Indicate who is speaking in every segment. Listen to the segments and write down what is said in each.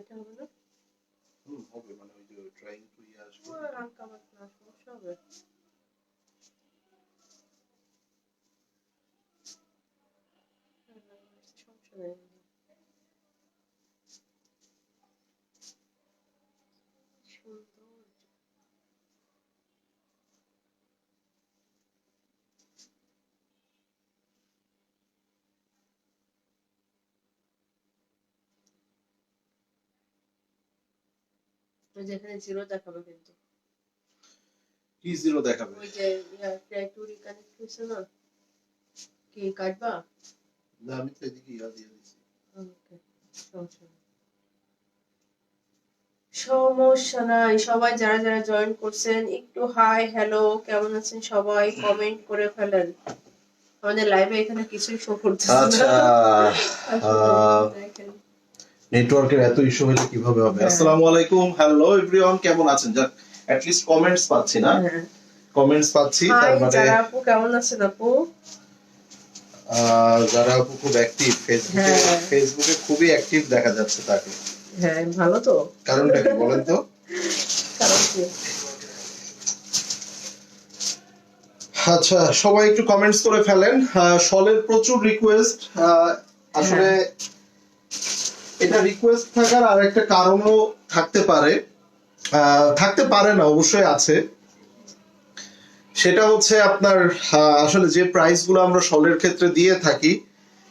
Speaker 1: এটা হবে না?
Speaker 2: হবে মানে ওই যে ট্রাইং টু আসবে
Speaker 1: হালকা পাতলা সমস্যা হবে। সমস্যা নেই। যেখানে জিরো দেখাবে কিন্তু
Speaker 2: কি জিরো দেখাবে?
Speaker 1: ওই যে ট্রাইটুরি কানেক্ট হইছে না, কি কাটবা?
Speaker 2: না আমি তো এদিকে দিয়ে দিছি।
Speaker 1: ওকে, সমস্যা নাই। সবাই যারা যারা জয়েন করছেন একটু হাই হ্যালো কেমন আছেন সবাই কমেন্ট করে ফেলেন। আমাদের লাইভে এখানে কিছুই শো করতেছে না।
Speaker 2: আচ্ছা নেটওয়ার্কের এত ইস্যু হলে কিভাবে হবে? আসসালামু আলাইকুম, হ্যালো এভরিওয়ান, কেমন আছেন? যাক এট লিস্ট কমেন্টস পাচ্ছি না, কমেন্টস পাচ্ছি। তার মানে যারা আপু কেমন আছেন আপু? যারা আপু খুব অ্যাক্টিভ ফেসবুকে খুবই অ্যাক্টিভ দেখা যাচ্ছে তাকে।
Speaker 1: হ্যাঁ ভালো তো।
Speaker 2: কারণটা কি বলেন তো?
Speaker 1: কারণ কি?
Speaker 2: আচ্ছা সবাই একটু কমেন্টস করে ফেলেন। শলের প্রচুর রিকোয়েস্ট। আসলে এটা রিকোয়েস্ট থাকার আর একটা কারণও থাকতে পারে, থাকতে পারে না, অবশ্যই আছে। সেটা হচ্ছে আপনার আসলে যে প্রাইস গুলো আমরা শলের ক্ষেত্রে দিয়ে থাকি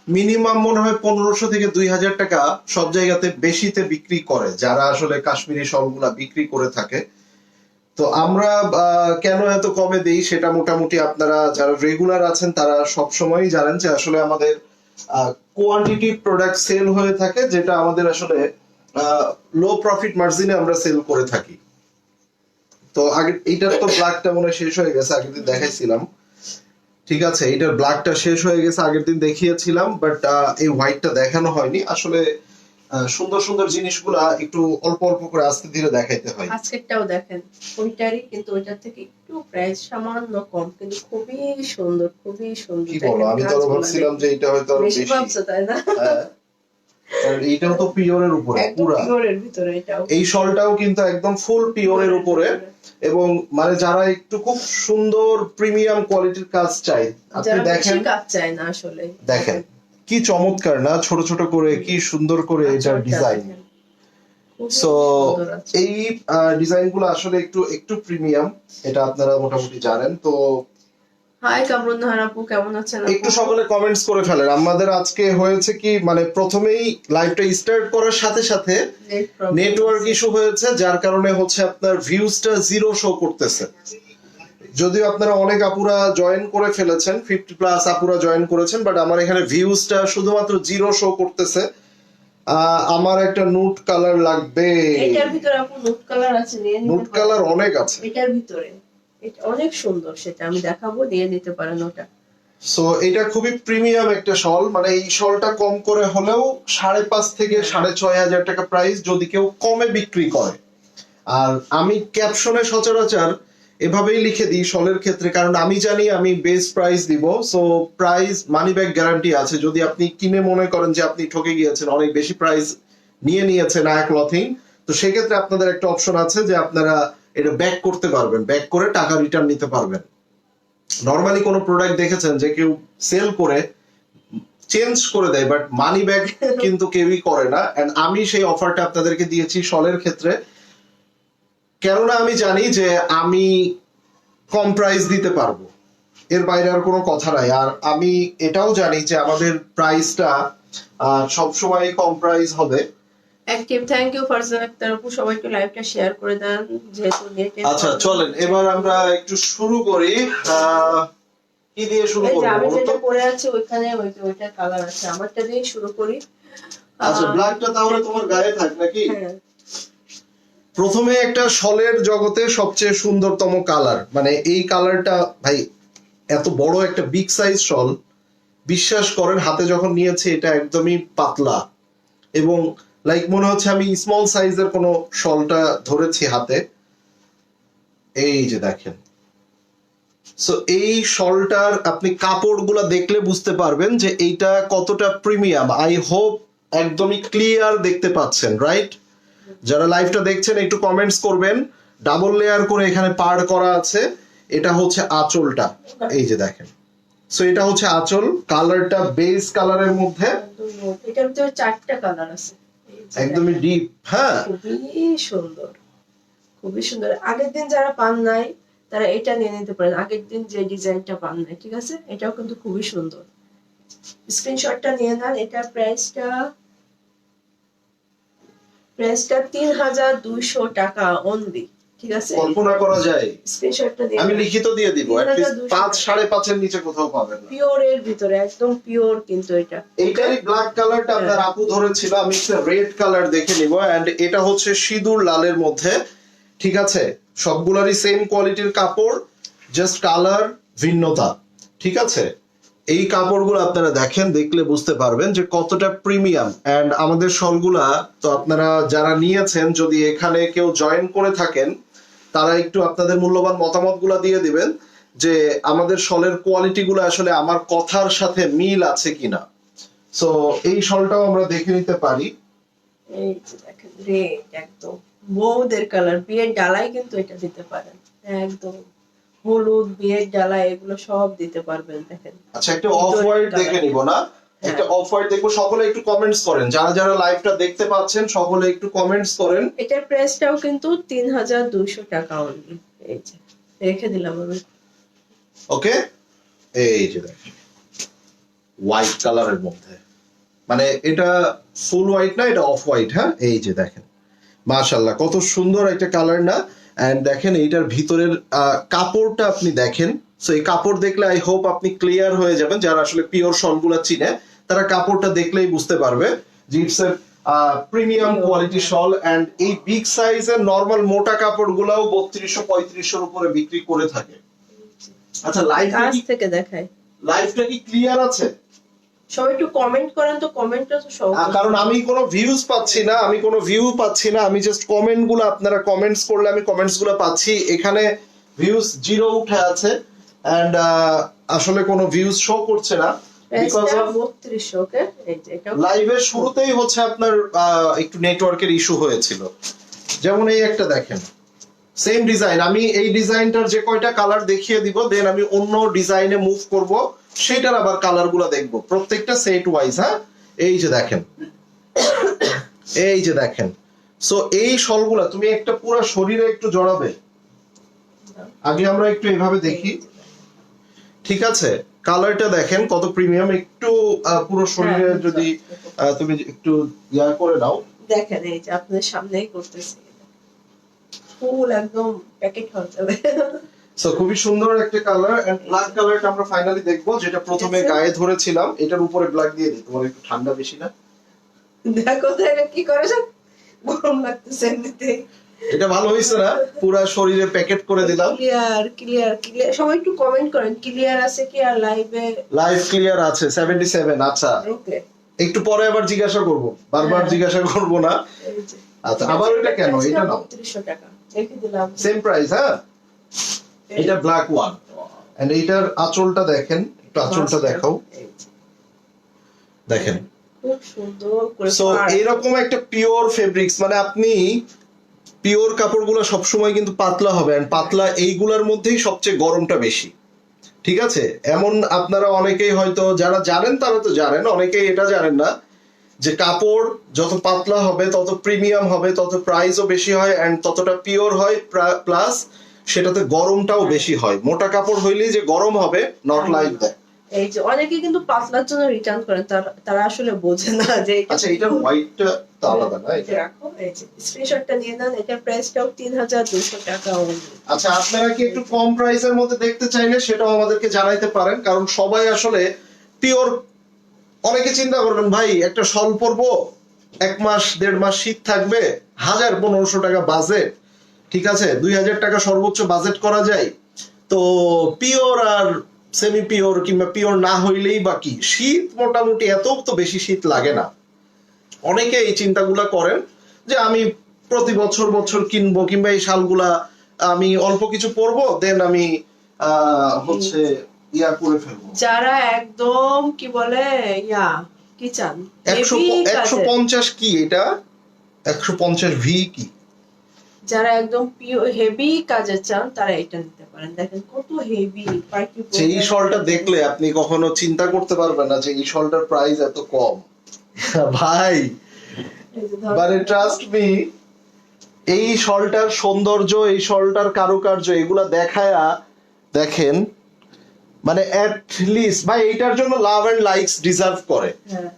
Speaker 2: মিনিমাম মনে হয় 1500 থেকে 2000 টাকা সব জায়গাতে বেশিতে বিক্রি করে যারা আসলে কাশ্মীরি শলগুলা বিক্রি করে থাকে। তো আমরা কেন এত কমে দেই সেটা মোটামুটি আপনারা যারা রেগুলার আছেন তারা সবসময়ই জানেন যে আসলে আমাদের কোয়ান্টিটি প্রোডাক্ট সেল হয়ে থাকে, যেটা আমাদের আসলে লো প্রফিট মার্জিনে আমরা সেল করে থাকি। তো আগে এইটার তো ব্ল্যাকটা মনে হয় শেষ হয়ে গেছে, আগের দিন দেখাইছিলাম। ঠিক আছে, এইটার ব্ল্যাকটা শেষ হয়ে গেছে, আগের দিন দেখিয়েছিলাম, বাট এই হোয়াইটটা দেখানো হয়নি। আসলে সুন্দর সুন্দর জিনিসগুলা একটু অল্প অল্প করে আস্তে ধীরে দেখাইতে হয়।
Speaker 1: আজকেরটাও দেখেন ওইটারই, কিন্তু ওইটার থেকে একটু প্রাইস সামান্য কম, কিন্তু খুবই সুন্দর, খুবই সুন্দর।
Speaker 2: কি বলো, আমি তো ভাবছিলাম যে এটা হয়তো আরো বেশি
Speaker 1: ভাবছো তাই না?
Speaker 2: আর এইটাও তো পিওরের উপরে, পুরো
Speaker 1: পিওরের ভিতরে। এটাও
Speaker 2: এই শলটাও কিন্তু একদম ফুল পিওরের উপরে, এবং মানে যারা একটু খুব সুন্দর প্রিমিয়াম কোয়ালিটির কাজ চাই, আপনি দেখেন
Speaker 1: কাজ চাই না আসলে,
Speaker 2: দেখেন কি চমৎকার না, ছোট ছোট করে কি সুন্দর করে এটার ডিজাইন। সো এই ডিজাইন গুলো আসলে একটু একটু প্রিমিয়াম, এটা আপনারা মোটামুটি জানেন। তো
Speaker 1: হাই কামরুন নাহার আপু কেমন আছেন?
Speaker 2: একটু সকলে কমেন্টস করে ফেলেন। আমাদের আজকে হয়েছে কি, মানে প্রথমেই লাইভটা স্টার্ট করার সাথে সাথে নেটওয়ার্ক ইস্যু হয়েছে, যার কারণে হচ্ছে আপনার ভিউজটা জিরো শো করতেছে। যদিও আপনারা অনেক আপুরা জয়েন করে ফেলেছেন, 50+ আপুরা জয়েন করেছেন, বাট আমার এখানে ভিউজটা শুধুমাত্র জিরো শো করতেছে। আমার একটা নুট কালার লাগবে।
Speaker 1: এটার ভিতরে আপু নুট কালার আছে, নিয়ে নিতে পারেন।
Speaker 2: নুট কালার অনেক আছে
Speaker 1: এটার ভিতরে, এটা অনেক সুন্দর, সেটা আমি দেখাবো, নিয়ে নিতে পারেন ওটা।
Speaker 2: সো এটা খুবই প্রিমিয়াম একটা শল, মানে এই শলটা কম করে হলেও 5.5 থেকে 6,500 টাকা প্রাইস যদি কেউ কমে বিক্রি করে। আর আমি ক্যাপশনে সচরাচর এভাবেই লিখে দিই শলের ক্ষেত্রে, কারণ আমি জানি আমি বেস্ট প্রাইস দিব। So price money back guarantee আছে। যদি আপনি কিনে মনে করেন যে আপনি ঠকে গিয়েছেন, অনেক বেশি প্রাইস নিয়ে নিয়েছেন আয়া ক্লথিং, তো সেক্ষেত্রে আপনাদের একটা অপশন আছে যে আপনারা এটা ব্যাক করতে পারবেন, ব্যাক করে টাকা রিটার্ন নিতে পারবেন। নরমালি কোনো প্রোডাক্ট দেখেছেন যে কেউ সেল করে চেঞ্জ করে দেয়, বাট মানি ব্যাক কিন্তু কেউই করে না। এন্ড আমি সেই অফারটা আপনাদেরকে দিয়েছি শলের ক্ষেত্রে, কেননা আমি জানি যে আমি কম প্রাইস দিতে পারবো, এর বাইরে আর কোনো কথা নাই। আর আমি এটাও জানি যে আমাদের প্রাইসটা সবসময় কম প্রাইস হবে।
Speaker 1: Active, thank you Farzan Akter আপু, সবাই একটু লাইভটা শেয়ার করে দেন যেহেতু নেটে।
Speaker 2: আচ্ছা চলেন এবার আমরা একটু শুরু করি। কি দিয়ে শুরু করব?
Speaker 1: আমি যেটা পরে আছি ওইখানে ওইটা কালার আছে, আমারটা দিয়ে শুরু করি।
Speaker 2: আচ্ছা ব্ল্যাকটা তাহলে তোমার গায়ে থাক নাকি?
Speaker 1: হ্যাঁ।
Speaker 2: প্রথমে একটা শলের জগতে সবচেয়ে সুন্দরতম কালার, মানে এই কালারটা ভাই, এত বড় একটা বিগ সাইজ শল, বিশ্বাস করেন হাতে যখন নিয়েছি এটা একদমই পাতলা, এবং লাইক মনে হচ্ছে আমি স্মল সাইজের কোনো শলটা ধরেছি হাতে। এই যে দেখেন, সো এই শলটার আপনি কাপড়গুলা দেখলে বুঝতে পারবেন যে এইটা কতটা প্রিমিয়াম। আই হোপ একদমই ক্লিয়ার দেখতে পাচ্ছেন, রাইট? যারা লাইভটা দেখছেন একটু কমেন্টস করবেন। ডাবল লেয়ার করে এখানে পার করা আছে। এটা হচ্ছে আঁচলটা, এই যে দেখেন। সো এটা হচ্ছে আঁচল, কালারটা বেজ কালারের মধ্যে,
Speaker 1: এটার ভিতরে 4টা কালার আছে,
Speaker 2: একদমই ডিপ। হ্যাঁ,
Speaker 1: খুবই সুন্দর, খুবই সুন্দর। আগের দিন যারা পান নাই তারা এটা নিয়ে নিতে পারেন, আগের দিন যে ডিজাইনটা পান নাই, ঠিক আছে? এটাও কিন্তু খুবই সুন্দর, স্ক্রিনশটটা নিয়ে নেন। এটার প্রাইসটা 3200 টাকা অনলি, ঠিক আছে?
Speaker 2: কল্পনা করা যায়।
Speaker 1: স্ক্রিনশটটা দিয়ে
Speaker 2: আমি লিখিত দিয়ে দিব, অ্যাটলিস্ট 5 5.5 এর নিচে কোথাও পাবেন না।
Speaker 1: পিওর এর ভিতরে, একদম পিওর কিন্তু এটা।
Speaker 2: এইটারই ব্ল্যাক কালারটা আপনার আপু ধরেছিল, আমি একটা রেড কালার দেখে নিব। এন্ড এটা হচ্ছে সিঁদুর লালের মধ্যে, ঠিক আছে? সবগুলারই সেম কোয়ালিটির কাপড়, জাস্ট কালার ভিন্নতা, ঠিক আছে? এই কাপড়গুলো আপনারা দেখেন, দেখলে বুঝতে পারবেন যে কতটা প্রিমিয়াম। এন্ড আমাদের শলগুলা তো আপনারা যারা নিয়েছেন, যদি এখানে কেউ জয়েন করে থাকেন, তারা একটু আপনাদের মূল্যবান মতামতগুলো দিয়ে দিবেন যে আমাদের শলের কোয়ালিটি গুলো আসলে আমার কথার সাথে মিল আছে কিনা। সো এই শলটাও আমরা দেখে নিতে পারি।
Speaker 1: এই যে দেখেন, রেড একদম বউদের কালার, বিয়ের ডালাই কিন্তু এটা দিতে পারেন, একদম হলুদ বিয়ের ডালা এগুলো সব দিতে পারবেন। দেখেন,
Speaker 2: আচ্ছা, একটা অফ হোয়াইট দেখে নিব না? একটা অফ হোয়াইট দেখবো। সকলে একটু কমেন্টস করেন, যারা যারা লাইভটা দেখতে পাচ্ছেন সকলে একটু কমেন্টস করেন।
Speaker 1: এটার প্রাইসটাও কিন্তু 3200 টাকা অনলি। এই যে রেখে দিলাম আমি।
Speaker 2: ওকে, এই যে দেখেন হোয়াইট কালারের মধ্যে, মানে এটা ফুল হোয়াইট না, এটা অফ হোয়াইট। হ্যাঁ, এই যে দেখেন, মাশাআল্লাহ কত সুন্দর একটা কালার না? এন্ড দেখেন এইটার ভিতরের কাপড়টা আপনি দেখেন। সো এই কাপড় দেখলে আই হোপ আপনি ক্লিয়ার হয়ে যাবেন, যারা আসলে পিওর শলগুলো চিনে তারা কাপড়টা দেখলেই বুঝতে পারবে যে it's a premium quality shawl. And এই বিগ সাইজের নরমাল মোটা কাপড়গুলাও 3200-3500 উপরে বিক্রি করে থাকে। আচ্ছা,
Speaker 1: কাছ থেকে দেখাই,
Speaker 2: লাইভটা কি ক্লিয়ার আছে?
Speaker 1: সবাই একটু কমেন্ট করেন তো, কমেন্টটা তো সব,
Speaker 2: কারণ আমি কোনো ভিউজ পাচ্ছি না, আমি জাস্ট কমেন্ট গুলো, আপনারা কমেন্টস করলে আমি কমেন্টস গুলো পাচ্ছি। এখানে ভিউজ 0 উঠে আছে এন্ড আসলে কোনো ভিউজ শো করছে না, বিকজ অফ
Speaker 1: 3200। ওকে, এই যে এটা
Speaker 2: লাইভের শুরুতেই হচ্ছে আপনার একটু নেটওয়ার্কের ইস্যু হয়েছিল। যেমন এই একটা দেখেন, সেম ডিজাইন, আমি এই ডিজাইনটার যে কয়টা কালার দেখিয়ে দিব, দেন আমি অন্য ডিজাইনে মুভ করব, সেটার আবার কালার গুলো দেখবো, প্রত্যেকটা সেট ওয়াইজ। হ্যাঁ, এই যে দেখেন, এই যে দেখেন। সো এই শলগুলা তুমি একটা পুরো শরীরে একটু জড়াবে, আগে আমরা একটু এইভাবে দেখি, ঠিক আছে? কালারটা দেখেন কত প্রিমিয়াম, একটু পুরো শরীরে যদি তুমি একটু ইয়া করে নাও,
Speaker 1: দেখেন, এই যে আপনাদের সামনেই করতেছি, ফুল একদম প্যাকেট হয়ে যাবে।
Speaker 2: সো খুবই সুন্দর একটা কালার। এন্ড ব্ল্যাক কালারটা আমরা ফাইনালি দেখবো, যেটা প্রথমে গায়ে ধরেছিলাম। এটার উপরে ব্ল্যাক দিয়ে দিই, তোমার একটু ঠান্ডা বেশি না?
Speaker 1: দেখো তো এটা কি করেছ, গরম লাগতেছে এমনিতেই।
Speaker 2: এটা ভালো হয়েছে না? পুরা শরীরে প্যাকেট করে দিলাম।
Speaker 1: ক্লিয়ার ক্লিয়ার ক্লিয়ার, সবাই একটু কমেন্ট করেন ক্লিয়ার আছে কি। আর লাইভে
Speaker 2: লাইভ ক্লিয়ার আছে 77। আচ্ছা,
Speaker 1: ওকে,
Speaker 2: একটু পরে আবার জিজ্ঞাসা করব, বারবার জিজ্ঞাসা করব না।
Speaker 1: এই যে
Speaker 2: আচ্ছা, আবার এটা কেন? এটা নাও,
Speaker 1: 3200 টাকা রেখে দিলাম,
Speaker 2: সেম প্রাইস। হ্যাঁ, এটা ব্ল্যাক ওয়ান। এন্ড এইটার আঁচলটা দেখেন, একটু আঁচলটা দেখাও,
Speaker 1: এই যে
Speaker 2: দেখেন
Speaker 1: খুব সুন্দর করে।
Speaker 2: সো এরকম একটা পিওর ফেব্রিক্স, মানে আপনি পিওর কাপড়গুলো সবসময় কিন্তু পাতলা হবে, এন্ড পাতলা এইগুলার মধ্যেই সবচেয়ে গরমটা বেশি, ঠিক আছে? এমন আপনারা অনেকেই হয়তো যারা জানেন তারা তো জানেন, অনেকেই এটা জানেন না যে কাপড় যত পাতলা হবে তত প্রিমিয়াম হবে, তত প্রাইসও বেশি হয়, এন্ড ততটা পিওর হয়, প্লাস সেটাতে গরমটাও বেশি হয়। মোটা কাপড় হইলেই যে গরম হবে, নট লাইক দ্যাট।
Speaker 1: এই যে অনেকে কিন্তু পাতলার জন্য রিটার্ন করেন, তারা আসলে বোঝে না যে
Speaker 2: আচ্ছা, এটার হোয়াইটটা তো আলাদা না?
Speaker 1: এটা রাখো, এই যে স্ক্রিনশটটা নিয়ে নেন। এটার প্রাইসটাও 3200 টাকা only।
Speaker 2: আচ্ছা, আপনারা কি একটু কম প্রাইসের মধ্যে দেখতে চাইলে সেটাও আমাদেরকে জানাইতে পারেন, কারণ সবাই আসলে পিওর। অনেকে চিন্তা করবেন ভাই একটা শল পরবো, 1 মাস 1.5 মাস শীত থাকবে, 1000-1500 টাকা বাজেট, ঠিক আছে? 2000 টাকা সর্বোচ্চ বাজেট করা যায়, তো পিওর আর সেমি পিওর কিংবা পিওর না হইলেই বাকি, শীত মোটামুটি এত তো বেশি শীত লাগে না। অনেকে এই চিন্তাগুলা করেন যে আমি প্রতি বছর কিনবো, কিংবা এই শালগুলা আমি অল্প কিছু পরবো, দেন আমি হচ্ছে ইয়া করে ফেলবো।
Speaker 1: যারা একদম কি বলে ইয়া কি চান,
Speaker 2: 150 কি এটা? 150 ভি কি?
Speaker 1: যারা একদম পিওর হেভি কাজে চান তারা এটা নিতে পারেন। দেখেন কত হেভি পার্টি।
Speaker 2: এই শলটা দেখলে আপনি কখনো চিন্তা করতে পারবেন না যে এই শলটার প্রাইস এত কম। ভাই মানে ট্রাস্ট মি, এই শলটার সৌন্দর্য, এই শলটার কারুকার্য এগুলা দেখায়া দেখেন, মানে এট লিস্ট ভাই এইটার জন্য লাভ এন্ড লাইকস ডিজার্ভ করে।
Speaker 1: হ্যাঁ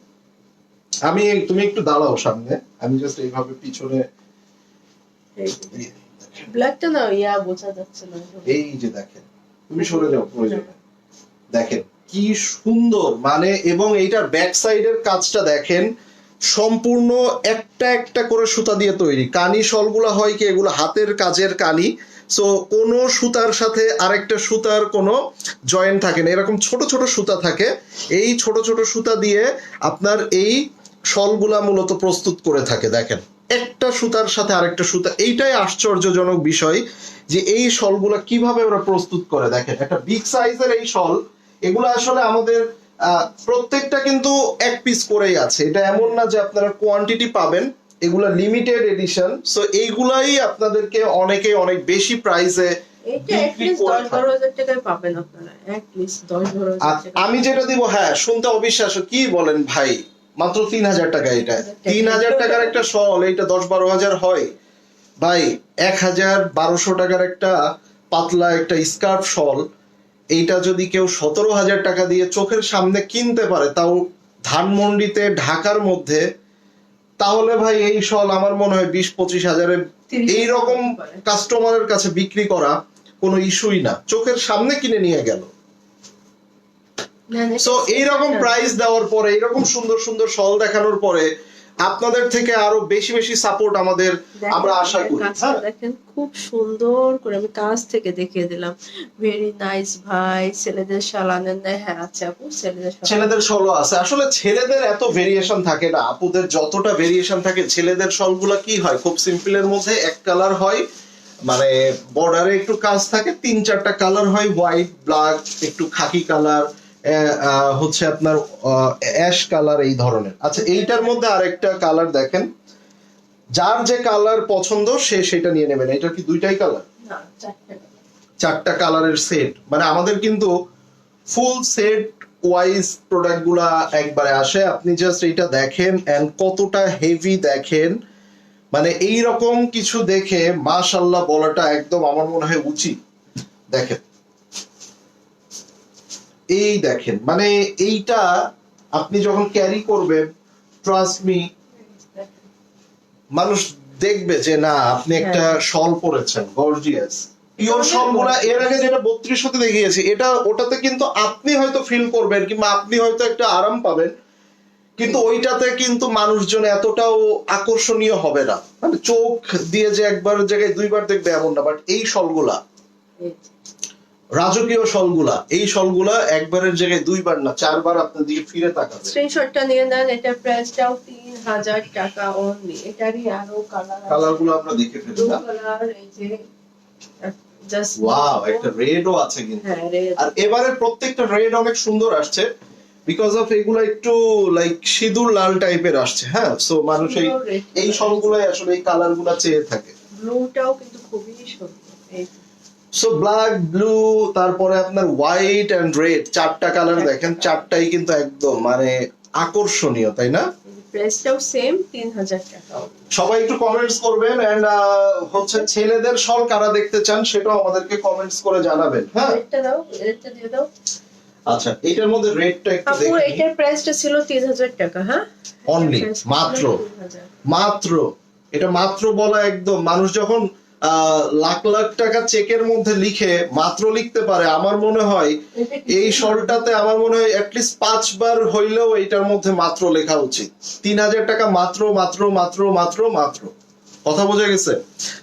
Speaker 2: তুমি একটু দাঁড়াও সামনে, আমি জাস্ট এইভাবে পিছনে
Speaker 1: ব্ল্যাকটা না ইয়া বোঝা যাচ্ছে না।
Speaker 2: এই যে দেখেন, তুমি সরে যাও প্রয়োজনে। দেখেন কি সুন্দর, মানে এবং এইটার ব্যাক সাইডের কাজটা দেখেন, সম্পূর্ণ একটা একটা করে সুতা দিয়ে তৈরি। কানি শলগুলো হয় কি, এগুলো হাতের কাজের কানি, সো কোনো সুতার সাথে আরেকটা সুতার কোনো জয়েন্ট থাকে না, এরকম ছোট ছোট সুতা থাকে। এই ছোট ছোট সুতা দিয়ে আপনার এই শলগুলা মূলত প্রস্তুত করে থাকে। দেখেন একটা সুতার সাথে আরেকটা সুতা, এইটাই আশ্চর্যজনক বিষয় যে এই শলগুলা কিভাবে ওরা প্রস্তুত করে। দেখেন একটা বিগ সাইজের এই শল, এগুলো আসলে আমাদের প্রত্যেকটা কিন্তু এক পিস করেই আছে, এটা এমন না যে আপনারা কোয়ান্টিটি পাবেন, এগুলা লিমিটেড এডিশন। সো এইগুলাই আপনাদেরকে অনেকে অনেক বেশি প্রাইসে
Speaker 1: এটা এটলিস্ট 10-12 হাজার টাকায় পাবেন আপনারা, এটলিস্ট 10-12 হাজার টাকা।
Speaker 2: আমি যেটা দিব, হ্যাঁ শুনতে অবিশ্বাস্য, কি বলেন ভাই, মাত্র 3000 টাকা। এটা 3000 টাকার একটা শল, এইটা 10-12 হাজার হয় ভাই। 1200 টাকার একটা পাতলা একটা স্কার্ফ শল, এইটা যদি কেউ 17,000 টাকা দিয়ে চোখের সামনে কিনতে পারে, তাও ধানমন্ডিতে ঢাকার মধ্যে, তাহলে ভাই এই শল আমার মনে হয় 20-25 হাজারে এইরকম কাস্টমারের কাছে বিক্রি করা কোনো ইস্যুই না, চোখের সামনে কিনে নিয়ে গেল। সো এইরকম প্রাইস দেওয়ার পরে, এইরকম সুন্দর সুন্দর শল দেখানোর পরে আপনাদের থেকে আরো বেশি বেশি সাপোর্ট আমরা আশা করি।
Speaker 1: দেখেন খুব সুন্দর করে আমি কাছ থেকে দেখিয়ে দিলাম। ভেরি নাইস ভাই। ছেলেদের শাল আনেন না? হ্যাঁ আছে আপু,
Speaker 2: ছেলেদের শলও আছে। আসলে ছেলেদের এত ভেরিয়েশন থাকে না, আপুদের যতটা ভেরিয়েশন থাকে। ছেলেদের শলগুলো কি হয়, খুব সিম্পলের মধ্যে এক কালার হয়, মানে বর্ডারে একটু কাজ থাকে, 3-4টা কালার হয়, হোয়াইট, ব্ল্যাক, একটু খাকি কালার, হচ্ছে আপনার অ্যাশ কালার, এই ধরনের। আচ্ছা এইটার মধ্যে আরেকটা কালার দেখেন, যার যে কালার পছন্দ সে সেটা নিয়ে নেবেন। এটা কি দুইটাই কালার?
Speaker 1: না,
Speaker 2: 4টা কালারের সেট, মানে আমাদের কিন্তু ফুল সেট ওয়াইজ প্রোডাক্ট গুলা একবারে আসে। আপনি জাস্ট এইটা দেখেন এন্ড কতটা হেভি দেখেন, মানে এইরকম কিছু দেখে মাশাআল্লাহ বলাটা একদম আমার মনে হয় উচিত। দেখেন এই দেখেন, মানে এইটা আপনি যখন ক্যারি করবেন, ট্রাস্ট মি, মানুষ দেখবে যে না আপনি একটা শল পরেছেন, গর্জিয়াস। পিওর শলগুলা এর আগে যেটা 3200-তে দেখিয়েছি, এটা ওটাতে কিন্তু আপনি হয়তো ফিল করবেন কিংবা আপনি হয়তো একটা আরাম পাবেন, কিন্তু ওইটাতে কিন্তু মানুষজন এতটাও আকর্ষণীয় হবে না, মানে চোখ দিয়ে যে একবার জায়গায় দুইবার দেখবে এমন না। বাট এই শলগুলা, রাজকীয় শলগুলা, এই শলগুলা একবারের জায়গায় দুইবার না 4বার আপনার দিকে ফিরে তাকাবে।
Speaker 1: স্ক্রিনশটটা নিয়ে নেন। এটা প্রাইসটাও 3000 টাকা অনলি। এটারই আরো
Speaker 2: কালারগুলো আমরা দেখে ফেলি না?
Speaker 1: কালার এই যে জাস্ট
Speaker 2: ওয়াও, একটা রেডও আছে কিন্তু।
Speaker 1: হ্যাঁ রেড।
Speaker 2: আর এবারে প্রত্যেকটা রেড অনেক সুন্দর আসছে, বিকজ অফ এগুলো একটু লাইক সিঁদুর লাল টাইপের আসছে। হ্যাঁ, সো মানুষ এই সবগুলাই আসলে এই কালারগুলো চেয়ে থাকে।
Speaker 1: ব্লুটাও কিন্তু খুবই সুন্দর। এই
Speaker 2: সো ব্ল্যাক, ব্লু, তারপরে আপনার হোয়াইট এন্ড রেড, 4টা কালার দেখেন, 4টাই কিন্তু একদম মানে আকর্ষণীয়, তাই না?
Speaker 1: প্রাইসটাও সেম 3000 টাকা।
Speaker 2: সবাই একটু কমেন্টস করবেন এন্ড হচ্ছে ছেলেদের শল কারা দেখতে চান সেটাও আমাদেরকে কমেন্টস করে জানাবেন। হ্যাঁ,
Speaker 1: রেডটা দাও, রেডটা দিয়ে দাও।
Speaker 2: আচ্ছা এটার মধ্যে রেডটা একটু
Speaker 1: আপু
Speaker 2: দেখি।
Speaker 1: এটার প্রাইসটা ছিল 3000 টাকা। হ্যাঁ
Speaker 2: অনলি, মাত্র মাত্র, এটা মাত্র বলা একদম, মানুষ যখন লাখ লাখ টাকা চেকের মধ্যে লিখে মাত্র লিখতে পারে, আমার মনে হয় এই শলটাতে আমার মনে হয় অ্যাটলিস্ট 5 বার হইলেও এইটার মধ্যে মাত্র লেখা উচিত। 3000 টাকা মাত্র মাত্র মাত্র মাত্র মাত্র। কথা বোঝা গেছে?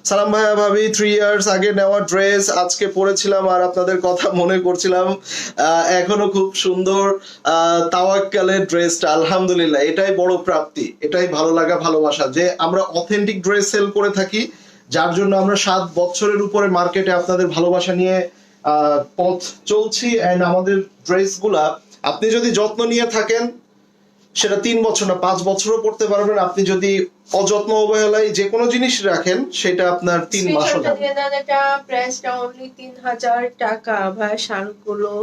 Speaker 2: সালাম ভাইয়া ভাবি, 3 ইয়ার্স আগে নেওয়া ড্রেস আজকে পরেছিলাম আর আপনাদের কথা মনে করছিলাম, এখনো খুব সুন্দর। তাওয়াক্কালের ড্রেসটা আলহামদুলিল্লাহ, এটাই বড় প্রাপ্তি, এটাই ভালো লাগা, ভালোবাসা যে আমরা অথেন্টিক ড্রেস সেল করে থাকি, যার জন্য আমরা 7 বছরের উপরে মার্কেটে আপনাদের ভালোবাসা নিয়ে পথ চলছি। এন্ড আমাদের ড্রেসগুলা আপনি যদি যত্ন নিয়ে থাকেন, সেটা 3 বছর না 5 বছরও পড়তে পারবেন। আপনি যদি অযত্ন অবহেলায় যে কোনো জিনিস রাখেন সেটা আপনার 3 মাসও
Speaker 1: স্ক্রিনশটটা
Speaker 2: যাবে।
Speaker 1: দিয়ে দেন, এটা প্রাইসটা অনলি 3000 টাকা। ভাই শালগুলো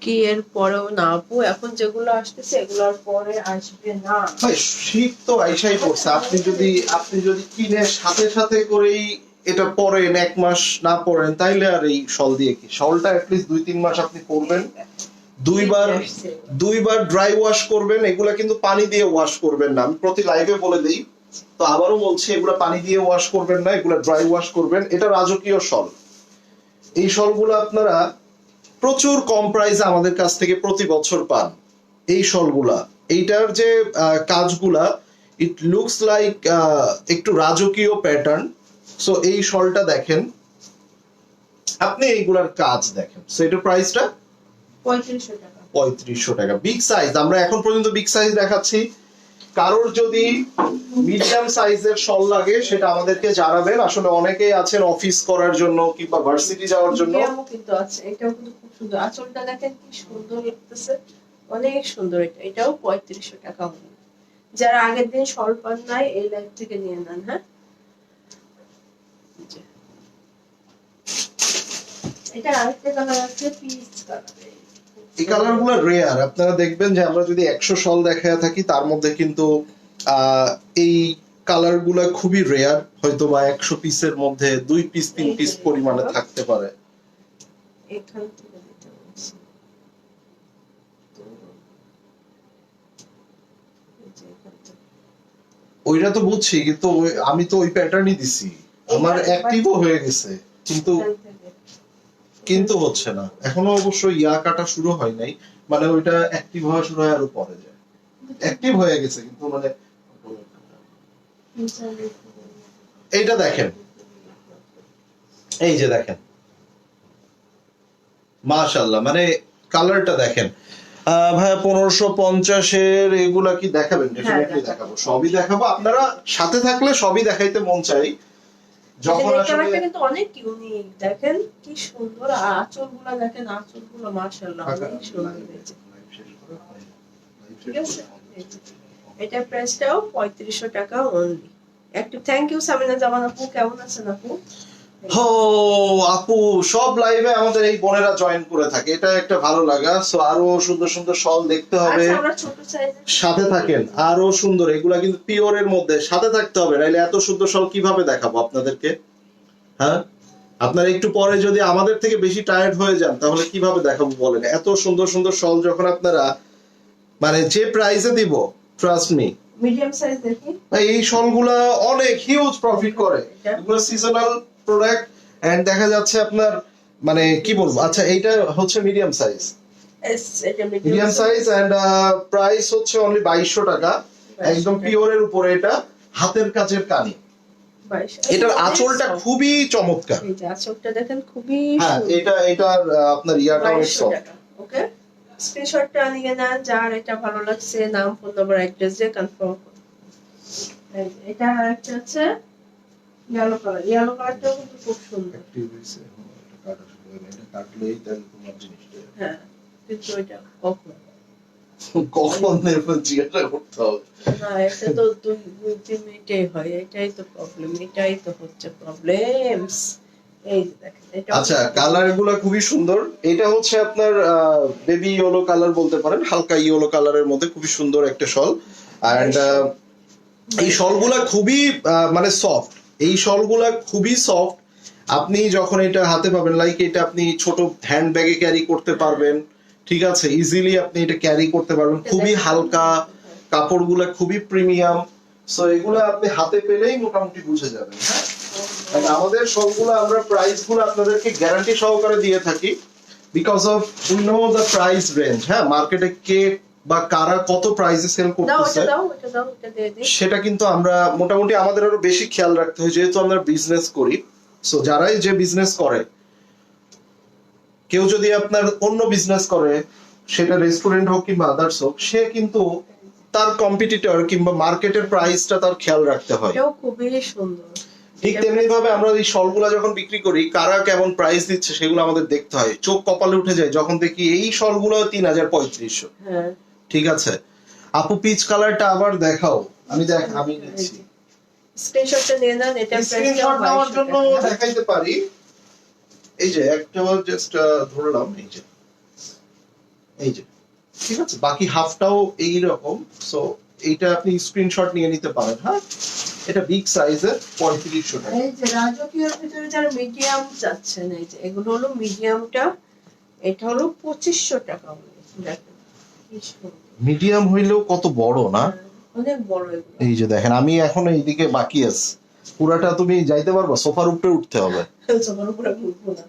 Speaker 1: কি এর পরেও না আপু, এখন যেগুলো আসতেছে এগুলোর পরে আসবে না।
Speaker 2: ভাই শীত তো আইসাই পড়ছে, আপনি যদি কিনে সাথে সাথে করেই এটা পরেন, 1 মাস না পরেন, তাইলে আর এই শল দিয়ে কি, শলটা অ্যাটলিস্ট 2-3 মাস আপনি পরবেন। দুইবার ড্রাই ওয়াশ করবেন। এগুলা কিন্তু পানি দিয়ে ওয়াশ করবেন না, আমি প্রতি লাইভে বলে দিই, তো আবারও বলছি, এগুলা পানি দিয়ে ওয়াশ করবেন না, এগুলা ড্রাই ওয়াশ করবেন। এটা রাজকীয় শল। এই শলগুলো আপনারা প্রচুর কম প্রাইসে আমাদের কাছ থেকে প্রতি বছর পান। এই শলগুলা, এইটার যে কাজগুলা, ইট লুকস লাইক একটু রাজকীয় প্যাটার্ন। সো এই শলটা দেখেন, আপনি এইগুলার কাজ দেখেন। সো এটার প্রাইসটা
Speaker 1: 3500 টাকা।
Speaker 2: 3500 টাকা। বিগ সাইজ, আমরা এখন পর্যন্ত বিগ সাইজ দেখাচ্ছি। কারোর যদি মিডিয়াম সাইজের শল লাগে সেটা আমাদেরকে জানাবেন। আসলে অনেকেই আছেন অফিস করার জন্য কিংবা ভার্সিটি যাওয়ার জন্য।
Speaker 1: মিডিয়ামও কিন্তু আছে, এটাও কিন্তু খুব সুন্দর। আঁচলটা দেখেন কি সুন্দর লাগতেছে, অনেক সুন্দর। এটাও 3500 টাকা হলো। যারা আগের দিন শল পান নাই এই লাইভ থেকে নিয়ে নেন। হ্যাঁ, এটা আরেকটা কালার আছে, পিচ কালার।
Speaker 2: এই কালার গুলো রেয়ার। আপনারা দেখবেন যে আমরা যদি 100 শল দেখায় থাকি তার মধ্যে কিন্তু এই কালার গুলা খুবই রেয়ার। হয়তো বা 100 পিসের মধ্যে 2 পিস 3 পিস পরিমাণে থাকতে পারে।
Speaker 1: এখান থেকে দিতে বলছি।
Speaker 2: ওইটা তো বুঝছি, কিন্তু আমি তো ওই প্যাটার্নই দিছি, আমার অ্যাক্টিভও হয়ে গেছে, কিন্তু হচ্ছে না এখনো। অবশ্য ইয়া কাটা শুরু হয় নাই, মানে ওইটা অ্যাক্টিভ হওয়া শুরু হয় আরো পরে যায়। অ্যাক্টিভ হয়ে গেছে কিন্তু মানে এইটা দেখেন, এই যে দেখেন, মাশাআল্লাহ, মানে কালারটা দেখেন। ভাইয়া 1550-এর এগুলা কি দেখাবেন? ডেফিনেটলি দেখাবো, সবই দেখাবো। আপনারা সাথে থাকলে সবই দেখাইতে মন চাই। যখন আসলে
Speaker 1: কিন্তু অনেক ইউনিক, দেখেন কি সুন্দর আঁচলগুলো, দেখেন আঁচলগুলো মাশাআল্লাহ অনেক সুন্দর হয়েছে। ঠিক আছে, এটা প্রাইসটাও 3500 টাকা অনলি। একটু থ্যাংক ইউ সামিনা জামান আপু, কেমন আছেন আপু?
Speaker 2: হো আপু, সব লাইভে আমাদের এই বোনেরা জয়েন করে থাকে, এটা একটা ভালো লাগা। সো আরো সুন্দর সুন্দর শল দেখতে হবে,
Speaker 1: আচ্ছা, আমরা ছোট সাইজের
Speaker 2: সাথে থাকেন। আরো সুন্দর, এগুলা কিন্তু পিওরের মধ্যে, সাথে থাকতে হবে, নাইলে এত সুন্দর শল কিভাবে দেখাবো আপনাদেরকে? হ্যাঁ, আপনারা একটু পরে যদি আমাদের থেকে বেশি টায়ার্ড হয়ে যান তাহলে কিভাবে দেখাবো বলেন? এত সুন্দর সুন্দর শল যখন আপনারা মানে যে প্রাইসে দিব, ট্রাস্ট মি,
Speaker 1: মিডিয়াম সাইজ দেখি।
Speaker 2: এই শলগুলা অনেক হিউজ প্রফিট করে। এগুলো সিজনাল প্রোডাক্ট, এন্ড দেখা যাচ্ছে আপনার মানে কি বলবো। আচ্ছা, এইটা হচ্ছে মিডিয়াম সাইজ,
Speaker 1: এটা
Speaker 2: মিডিয়াম সাইজ, এন্ড প্রাইস হচ্ছে অনলি 2200 টাকা। একদম পিওরের উপরে, এটা হাতের কাজের কানি। এটার আঁচলটা খুবই চমৎকার।
Speaker 1: এই যে আঁচলটা দেখেন খুবই
Speaker 2: হ্যাঁ, এটার আপনার ইয়াটা অনেক সফট।
Speaker 1: ওকে, স্ক্রিনশটটা নিয়ে নেন, যার এটা ভালো লাগছে নাম, ফোন নাম্বার, অ্যাড্রেস দিয়ে কনফার্ম করুন। এটা আরেকটা আছে ইয়েলো কালার। ইয়েলো কালারটাও কিন্তু খুব সুন্দর। হ্যাঁ, কিন্তু এটা
Speaker 2: কখন নেবেন জিজ্ঞাসা করতে হবে
Speaker 1: না, এটা তো 2-3 মিনিটেই হয়, এটাই তো প্রবলেম, এটাই তো হচ্ছে প্রবলেমস। এই যে দেখেন এটা।
Speaker 2: আচ্ছা, কালার গুলা খুবই সুন্দর। এটা হচ্ছে আপনার বেবি ইয়েলো কালার বলতে পারেন, হালকা ইয়েলো কালারের মধ্যে খুবই সুন্দর একটা শল। এন্ড এই শলগুলা খুবই মানে সফট, এই শলগুলা খুবই সফট। আপনি যখন এটা হাতে পাবেন, লাইক এটা আপনি ছোট হ্যান্ড ব্যাগে ক্যারি করতে পারবেন, ঠিক আছে, ইজিলি আপনি এটা ক্যারি করতে পারবেন। খুবই হালকা, কাপড়গুলা খুবই প্রিমিয়াম। সো এগুলা আপনি হাতে পেলেই মোটামুটি বুঝে যাবেন। হ্যাঁ, আমাদের সবগুলো আমরা প্রাইস গুলো আপনাদেরকে গ্যারান্টি সহকারে দিয়ে থাকি, because of we know the price range. হ্যাঁ, মার্কেটে কে বা কারা কত প্রাইসে সেল করতেছে সেটা কিন্তু আমরা মোটামুটি আমাদের আরো বেশি খেয়াল রাখতে হয়, যেহেতু আমরা বিজনেস করি। সো যারাই যে বিজনেস করে, কেউ যদি আপনার অন্য বিজনেস করে, সেটা রেস্টুরেন্ট হোক কিংবা আদার্স হোক, সে কিন্তু তার কম্পিটিটর কিংবা মার্কেটের প্রাইসটা তার খেয়াল রাখতে হয়।
Speaker 1: এটাও খুবই সুন্দর।
Speaker 2: ঠিক তেমনি ভাবে আমরা এই শলগুলা যখন বিক্রি করি, কারা কেমন প্রাইস দিচ্ছে সেগুলো আমাদের দেখতে হয়। চোখ কপালে উঠে যায় যখন দেখি এই শলগুলো 3000-3500।
Speaker 1: হ্যাঁ,
Speaker 2: ঠিক আছে। আপু পিচ কালারটা আবার দেখাও। আমি দিচ্ছি।
Speaker 1: স্ক্রিনশটটা নিয়ে নেন, এটা
Speaker 2: স্ক্রিনশট নেওয়ার জন্য দেখাইতে পারি। এই যে একটা জাস্ট ধরলাম, এই যে ঠিক আছে, বাকি হাফটাও এই রকম। সো এইটা আপনি স্ক্রিনশট নিয়ে নিতে পারেন। হ্যাঁ, এটা বিগ সাইজের 3500 টাকা।
Speaker 1: এই যে রাজকীয়ের ভিতরে যারা মিডিয়াম চাচ্ছেন, এই যে এগুলো হলো মিডিয়ামটা, এটা হলো 2500 টাকা। দেখেন কি সুন্দর,
Speaker 2: মিডিয়াম হইলেও কত বড় না,
Speaker 1: অনেক বড় এগুলো।
Speaker 2: এই যে দেখেন, আমি এখন এইদিকে বাকি আছে, পুরাটা তুমি যাইতে পারবা? সোফার উপরে উঠতে হবে।
Speaker 1: সোফার উপরে উঠবো না।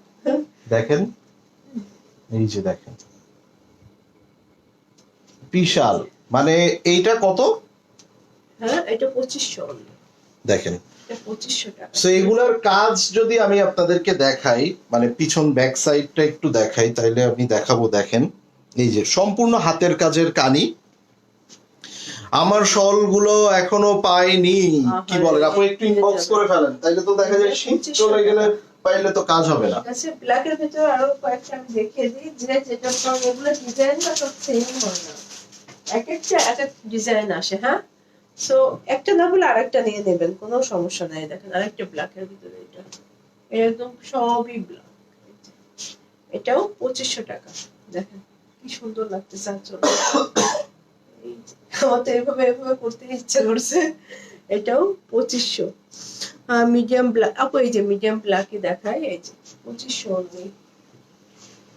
Speaker 2: দেখেন, এই যে দেখেন, বিশাল। মানে এইটা কত?
Speaker 1: হ্যাঁ, এটা 2500
Speaker 2: দেখেন,
Speaker 1: এটা 2500 টাকা।
Speaker 2: সো এগুলার কাজ যদি আমি আপনাদেরকে দেখাই, মানে পিছন ব্যাক সাইডটা একটু দেখাই, তাইলে আমি দেখাবো। দেখেন, এই যে সম্পূর্ণ হাতের কাজের কানি। আমার শল গুলো এখনো পাইনি, কি বলেন আপু? একটু ইনবক্স করে ফেলেন, তাইলে তো দেখা যায় শীত চলে গেলে পাইলে তো কাজ হবে না।
Speaker 1: আচ্ছা, ব্ল্যাকের ভিতরে আরো কয়েকটা আমি দেখিয়ে দিই, যে যেটা সব এগুলো ডিজাইনটা তো সেম হয় না, এক একটা এক এক ডিজাইন আসে। হ্যাঁ, সো একটা না বলে আরেকটা নিয়ে নেবেন, কোনো সমস্যা নাই। দেখেন আরেকটা ব্ল্যাকের ভিতরে, এটা একদম সবই ব্ল্যাক, এটাও 2500 টাকা। দেখেন কি সুন্দর লাগতেছে আসলে। এই যে, আমার তো এভাবে এভাবে করতে ইচ্ছা করছে। এটাও 2500। মিডিয়াম ব্ল্যাক, আপু এই যে মিডিয়াম ব্ল্যাকই দেখাই, এই যে 2500 অনলি।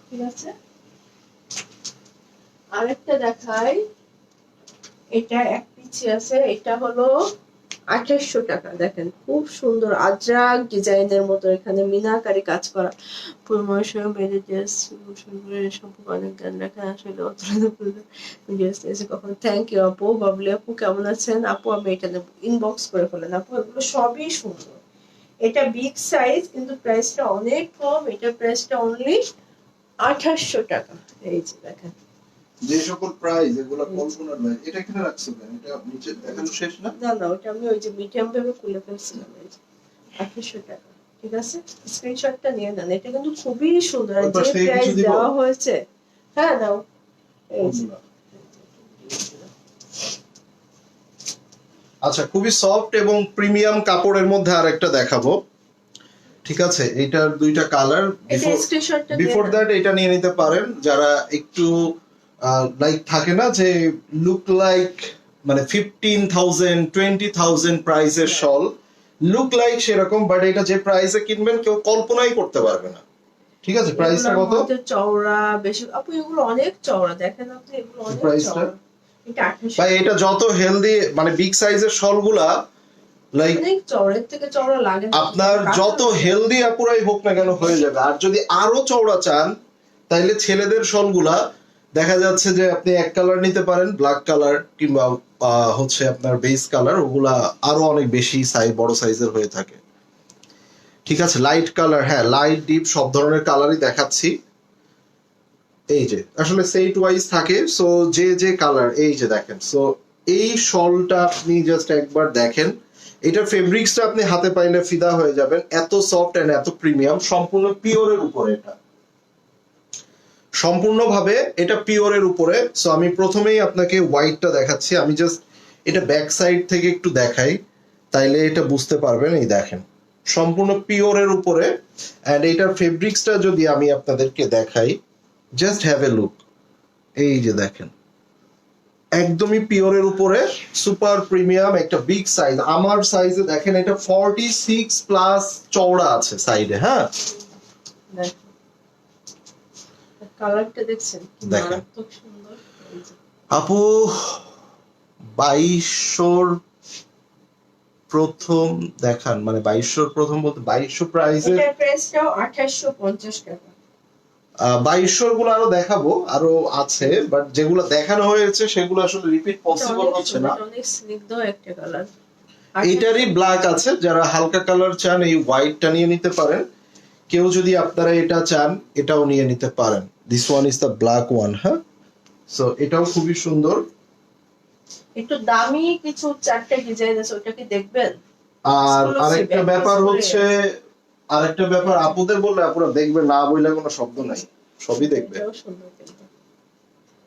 Speaker 1: ঠিক আছে, আরেকটা দেখাই, এটা এক পিছি আছে, এটা হলো 2800 টাকা। দেখেন খুব সুন্দর আজরাক ডিজাইনের মতো, এখানে মিনাকারি কাজ করা। প্রমোশন মেডিটেস সম্পর্কে অনেক জ্ঞান রাখা আসলে কখন। থ্যাংক ইউ আপু। বাবলি আপু কেমন আছেন? আপু আমি এটা নেব, ইনবক্স করে ফেলেন আপু, এগুলো সবই সুন্দর। এটা বিগ সাইজ কিন্তু প্রাইসটা অনেক কম, এটা প্রাইসটা অনলি 2800 টাকা। এই যে দেখেন,
Speaker 2: যে সকল প্রাইস এগুলো কল্পনার নয়। এটা এখানে রাখছো কেন? এটা নিচে দেখানো শেষ না?
Speaker 1: না না, ওটা আমি ওই যে মিডিয়াম ভেবে খুলে ফেলছিলাম। এই যে 2800 টাকা। ঠিক আছে, স্ক্রিনশটটা নিয়ে নেন, এটা কিন্তু খুবই সুন্দর। আর যে প্রাইস দেওয়া হয়েছে, হ্যাঁ নাও। এই যে
Speaker 2: আচ্ছা, খুবই সফট এবং প্রিমিয়াম কাপড়ের মধ্যে আরেকটা দেখাবো। ঠিক আছে, এইটার দুইটা কালার।
Speaker 1: এটা স্ক্রিনশটটা
Speaker 2: বিফোর দ্যাট এটা নিয়ে নিতে পারেন যারা একটু লাইক থাকে না যে লুক লাইক, মানে 15,000 20,000 প্রাইসের শল, লুক লাইক সেরকম, বাট এটা যে প্রাইসে কিনবেন কেউ কল্পনাই করতে পারবে না। ঠিক আছে, প্রাইসটা কত?
Speaker 1: চওড়া বেশি আপু, এগুলো অনেক চওড়া, দেখেন আপনি এগুলো অনেক চওড়া। এটা 2800।
Speaker 2: ভাই এটা যত হেলদি, মানে বিগ সাইজের শলগুলা লাইক
Speaker 1: অনেক চওড়ার থেকে চওড়া লাগে।
Speaker 2: আপনার যত হেলদি আপুরাই হোক না কেন হয়ে যাবে। আর যদি আরো চওড়া চান, তাইলে ছেলেদের শলগুলা দেখা যাচ্ছে যে আপনি এক কালার নিতে পারেন, ব্ল্যাক কালার, কিংবা হচ্ছে আপনার বেস কালার, ওগুলা আরো অনেক বেশি সাইজ, বড় সাইজের হয়ে থাকে। ঠিক আছে, লাইট কালার, হ্যাঁ লাইট ডিপ সব ধরনের কালারই দেখাচ্ছি। এই যে আসলে সেট ওয়াইজ থাকে, সো যে যে কালার, এই যে দেখেন। সো এই শলটা আপনি জাস্ট একবার দেখেন, এটার ফেব্রিক্সটা আপনি হাতে পাইলে ফিদা হয়ে যাবেন, এত সফট এন্ড এত প্রিমিয়াম। সম্পূর্ণ পিওরের উপরে, এটা সম্পূর্ণভাবে এটা পিওরের উপরে। সো আমি প্রথমেই আপনাকে হোয়াইটটা দেখাচ্ছি, আমি জাস্ট এটা ব্যাক সাইড থেকে একটু দেখাই, তাইলে এটা বুঝতে পারবেন। এই দেখেন, সম্পূর্ণ পিওরের উপরে। এন্ড এটার ফেব্রিক্সটা যদি আমি আপনাদেরকে দেখাই, জাস্ট হ্যাভ এ লুক, এই যে দেখেন, একদমই পিওরের উপরে, সুপার প্রিমিয়াম, একটা বিগ সাইজ। আমার সাইজে দেখেন, এটা 46 প্লাস চওড়া আছে সাইডে। হ্যাঁ,
Speaker 1: কালারটা দেখছেন কি মারাত্মক সুন্দর।
Speaker 2: আপু 2200 প্রথম দেখান, মানে 2200 প্রথম বলতে 2200 প্রাইসে,
Speaker 1: এটার প্রাইসটাও 2850 টাকা।
Speaker 2: 2200 গুলো আরো দেখাবো, আরো আছে, বাট যেগুলো দেখানো হয়েছে সেগুলো আসলে রিপিট পসিবল হচ্ছে না।
Speaker 1: অনেক স্নিগ্ধ একটা কালার।
Speaker 2: এটারই ব্ল্যাক আছে, যারা হালকা কালার চান এই হোয়াইটটা নিয়ে নিতে পারেন। কেউ যদি আপনারা এটা চান, এটাও নিয়ে নিতে পারেন। This one is the black one. হ্যাঁ, সো এটাও খুবই সুন্দর।
Speaker 1: একটু দামি কিছু চারটে ডিজাইন আছে, ওটা কি দেখবেন?
Speaker 2: আর আরেকটা ব্যাপার হচ্ছে, আরেকটা ব্যাপার আপুদের বললে আপুরা দেখবে, না বললে কোনো শব্দ নাই, সবই দেখবে।
Speaker 1: এটাও সুন্দর, কিন্তু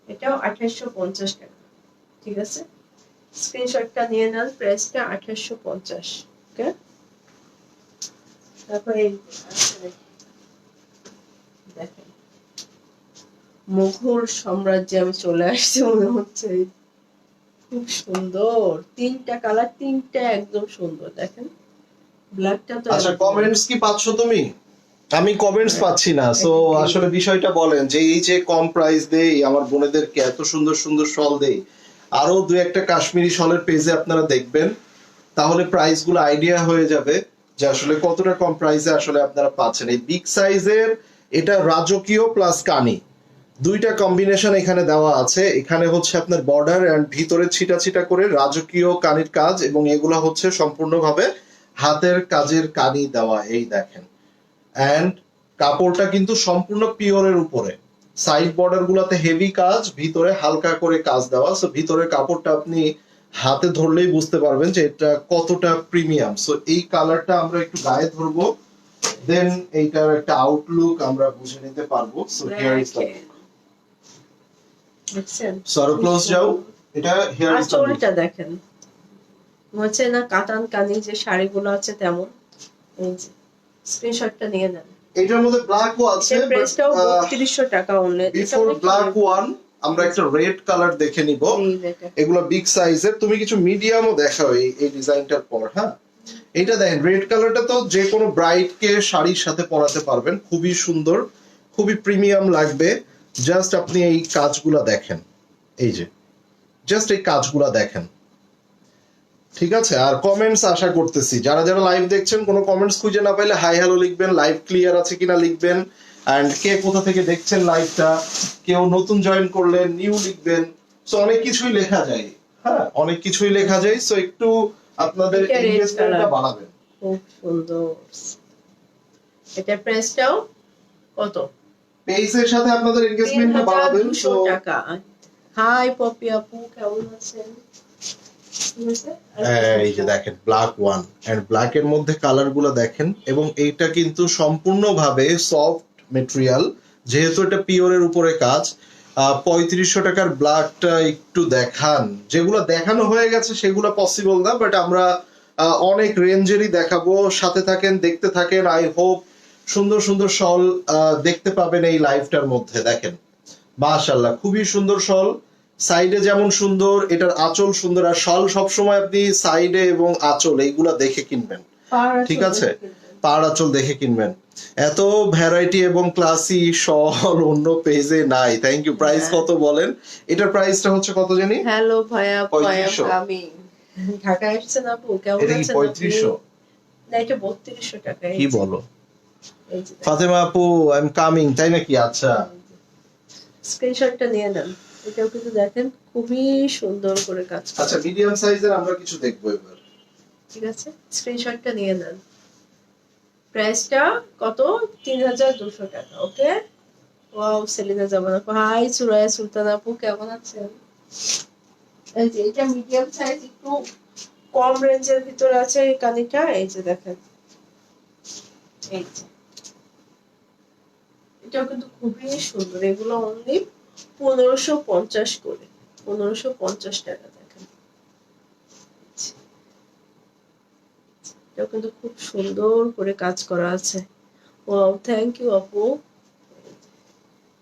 Speaker 1: এটাও 2850 টাকা। ঠিক আছে, স্ক্রিনশটটা নিয়ে নেন। প্রাইসটা 2850। ওকে, তারপর এই দেখেন মুঘল সাম্রাজ্যে আমি চলে আসছি মনে হচ্ছে। খুব সুন্দর, তিনটা কালার, তিনটা একদম সুন্দর। দেখেন ব্ল্যাকটা তো
Speaker 2: আচ্ছা, কমেন্টস কি পাচ্ছ তুমি? আমি কমেন্টস পাচ্ছি না। সো আসলে বিষয়টা বলেন যে এই যে কম প্রাইস দেই আমার বোনেদেরকে, এত সুন্দর সুন্দর শল দেই, আরো দু একটা কাশ্মীরি শলের পেজে আপনারা দেখবেন, তাহলে প্রাইস গুলো আইডিয়া হয়ে যাবে যে আসলে কতটা কম প্রাইসে আসলে আপনারা পাচ্ছেন। এই বিগ সাইজের এটা রাজকীয় প্লাস কানি দুইটা কম্বিনেশন এখানে দেওয়া আছে। এখানে হচ্ছে আপনার বর্ডার এন্ড ভিতরে ছিটা ছিটা করে রাজকীয় কানির কাজ, এবং এগুলা হচ্ছে সম্পূর্ণভাবে হাতের কাজের কানি দেওয়া। এই দেখেন, এন্ড কাপড়টা কিন্তু সম্পূর্ণ পিওরের উপরে, সাইড বর্ডার গুলাতে হেভি কাজ, ভিতরে হালকা করে কাজ দেওয়া। সো ভিতরের কাপড়টা আপনি হাতে ধরলেই বুঝতে পারবেন যে এটা কতটা প্রিমিয়াম। সো এই কালারটা আমরা একটু গায়ে ধরবো, দেন এইটার একটা আউটলুক আমরা বুঝে নিতে পারবো। সো হিয়ার ইজ দ্য
Speaker 1: দেখছেন,
Speaker 2: সরো ক্লোজ যাও, এটা হিয়ার ইজ দ্য
Speaker 1: আঁচলটা দেখেন, হচ্ছে না কাতান কানি যে শাড়িগুলো আছে তেমন। এই যে স্ক্রিনশটটা নিয়ে নেন।
Speaker 2: এটার মধ্যে ব্ল্যাকও আছে,
Speaker 1: এর প্রাইসটাও 3200 টাকা অনলি।
Speaker 2: বিফোর ব্ল্যাক ওয়ান আমরা একটা রেড কালার দেখে নিব। এগুলো বিগ সাইজের, তুমি কিছু মিডিয়ামও দেখাও এই ডিজাইনটার পর। হ্যাঁ, এটা দেখেন রেড কালারটা তো যে কোনো ব্রাইড কে শাড়ির সাথে পরাতে পারবেন, খুবই সুন্দর, খুবই প্রিমিয়াম লাগবে। জাস্ট আপনি এই কাজগুলা দেখেন, এই যে জাস্ট এই কাজগুলা দেখেন। ঠিক আছে, আর কমেন্টস আশা করতেছি যারা যারা লাইভ দেখছেন কোনো কমেন্টস খুঁজে না পাইলে হাই হ্যালো লিখবেন, লাইভ ক্লিয়ার আছে কিনা লিখবেন, এন্ড কে কোথা থেকে দেখছেন লাইভটা, কেউ নতুন জয়েন করলেন নিউ লিখবেন। সো অনেক কিছুই লেখা যায়, হ্যাঁ অনেক কিছুই লেখা যায়। সো একটু আপনাদের এনগেজমেন্টটা বাড়াবেন।
Speaker 1: খুব সুন্দর। এটা প্রাইসটাও কত?
Speaker 2: পেজের সাথে আপনাদের এনগেজমেন্টটা বাড়াবেন।
Speaker 1: 3200 টাকা। হাই পপি আপু, কেমন আছেন?
Speaker 2: এই যে দেখেন ব্ল্যাক ওয়ান, এন্ড ব্ল্যাক এর মধ্যে কালার গুলো দেখেন, এবং এইটা কিন্তু সম্পূর্ণভাবে সফট মেটেরিয়াল, যেহেতু এটা পিওরের উপরে কাজ। 3500 টাকার ব্ল্যাকটা একটু দেখান, যেগুলো দেখানো হয়ে গেছে সেগুলো পসিবল না, বাট আমরা অনেক রেঞ্জেরই দেখাবো। সাথে থাকেন, দেখতে থাকেন। আই হোপ সুন্দর সুন্দর শল দেখতে পাবেন এই লাইভটার মধ্যে। দেখেন মাশাআল্লাহ, খুবই সুন্দর শল, সাইডে যেমন সুন্দর, এটার আঁচল সুন্দর। আর শল সবসময় আপনি সাইডে এবং আঁচল এইগুলা দেখে কিনবেন, ঠিক আছে, পাড় আঁচল দেখে কিনবেন। এত ভ্যারাইটি এবং ক্লাসি শল অন্য পেজে নাই। Thank you. প্রাইস কত বলেন? এটার প্রাইসটা হচ্ছে কত জানি?
Speaker 1: হ্যালো ভাইয়া,
Speaker 2: 3500।
Speaker 1: আমি ঢাকায় আসছেন আপু, কেমন
Speaker 2: এটা কি
Speaker 1: আছেন?
Speaker 2: 3500?
Speaker 1: না, এটা 3200 টাকা।
Speaker 2: কি বলো ফাতেমা আপু? আই এম কামিং, তাই নাকি? আচ্ছা,
Speaker 1: স্ক্রিনশটটা নিয়ে নেন। এটাও কিন্তু দেখেন খুবই সুন্দর করে কাজ করা।
Speaker 2: আচ্ছা মিডিয়াম সাইজের আমরা কিছু দেখবো এবার।
Speaker 1: ঠিক আছে, স্ক্রিনশটটা নিয়ে নেন। প্রাইসটা কত? 3200 টাকা। ওকে, ওয়াও, সেলিনা জামান আপু হাই, সুরায়া সুলতান আপু কেমন আছেন? এই যে এটা মিডিয়াম সাইজ, একটু কম রেঞ্জের ভিতরে আছে এই কানিটা। এই যে দেখেন, এই যে এটাও কিন্তু খুবই সুন্দর। এগুলো অনলি 1550 করে, 1550 টাকা। দেখেন এটাও কিন্তু খুব সুন্দর করে কাজ করা আছে। ওয়াও, থ্যাংক ইউ আপু।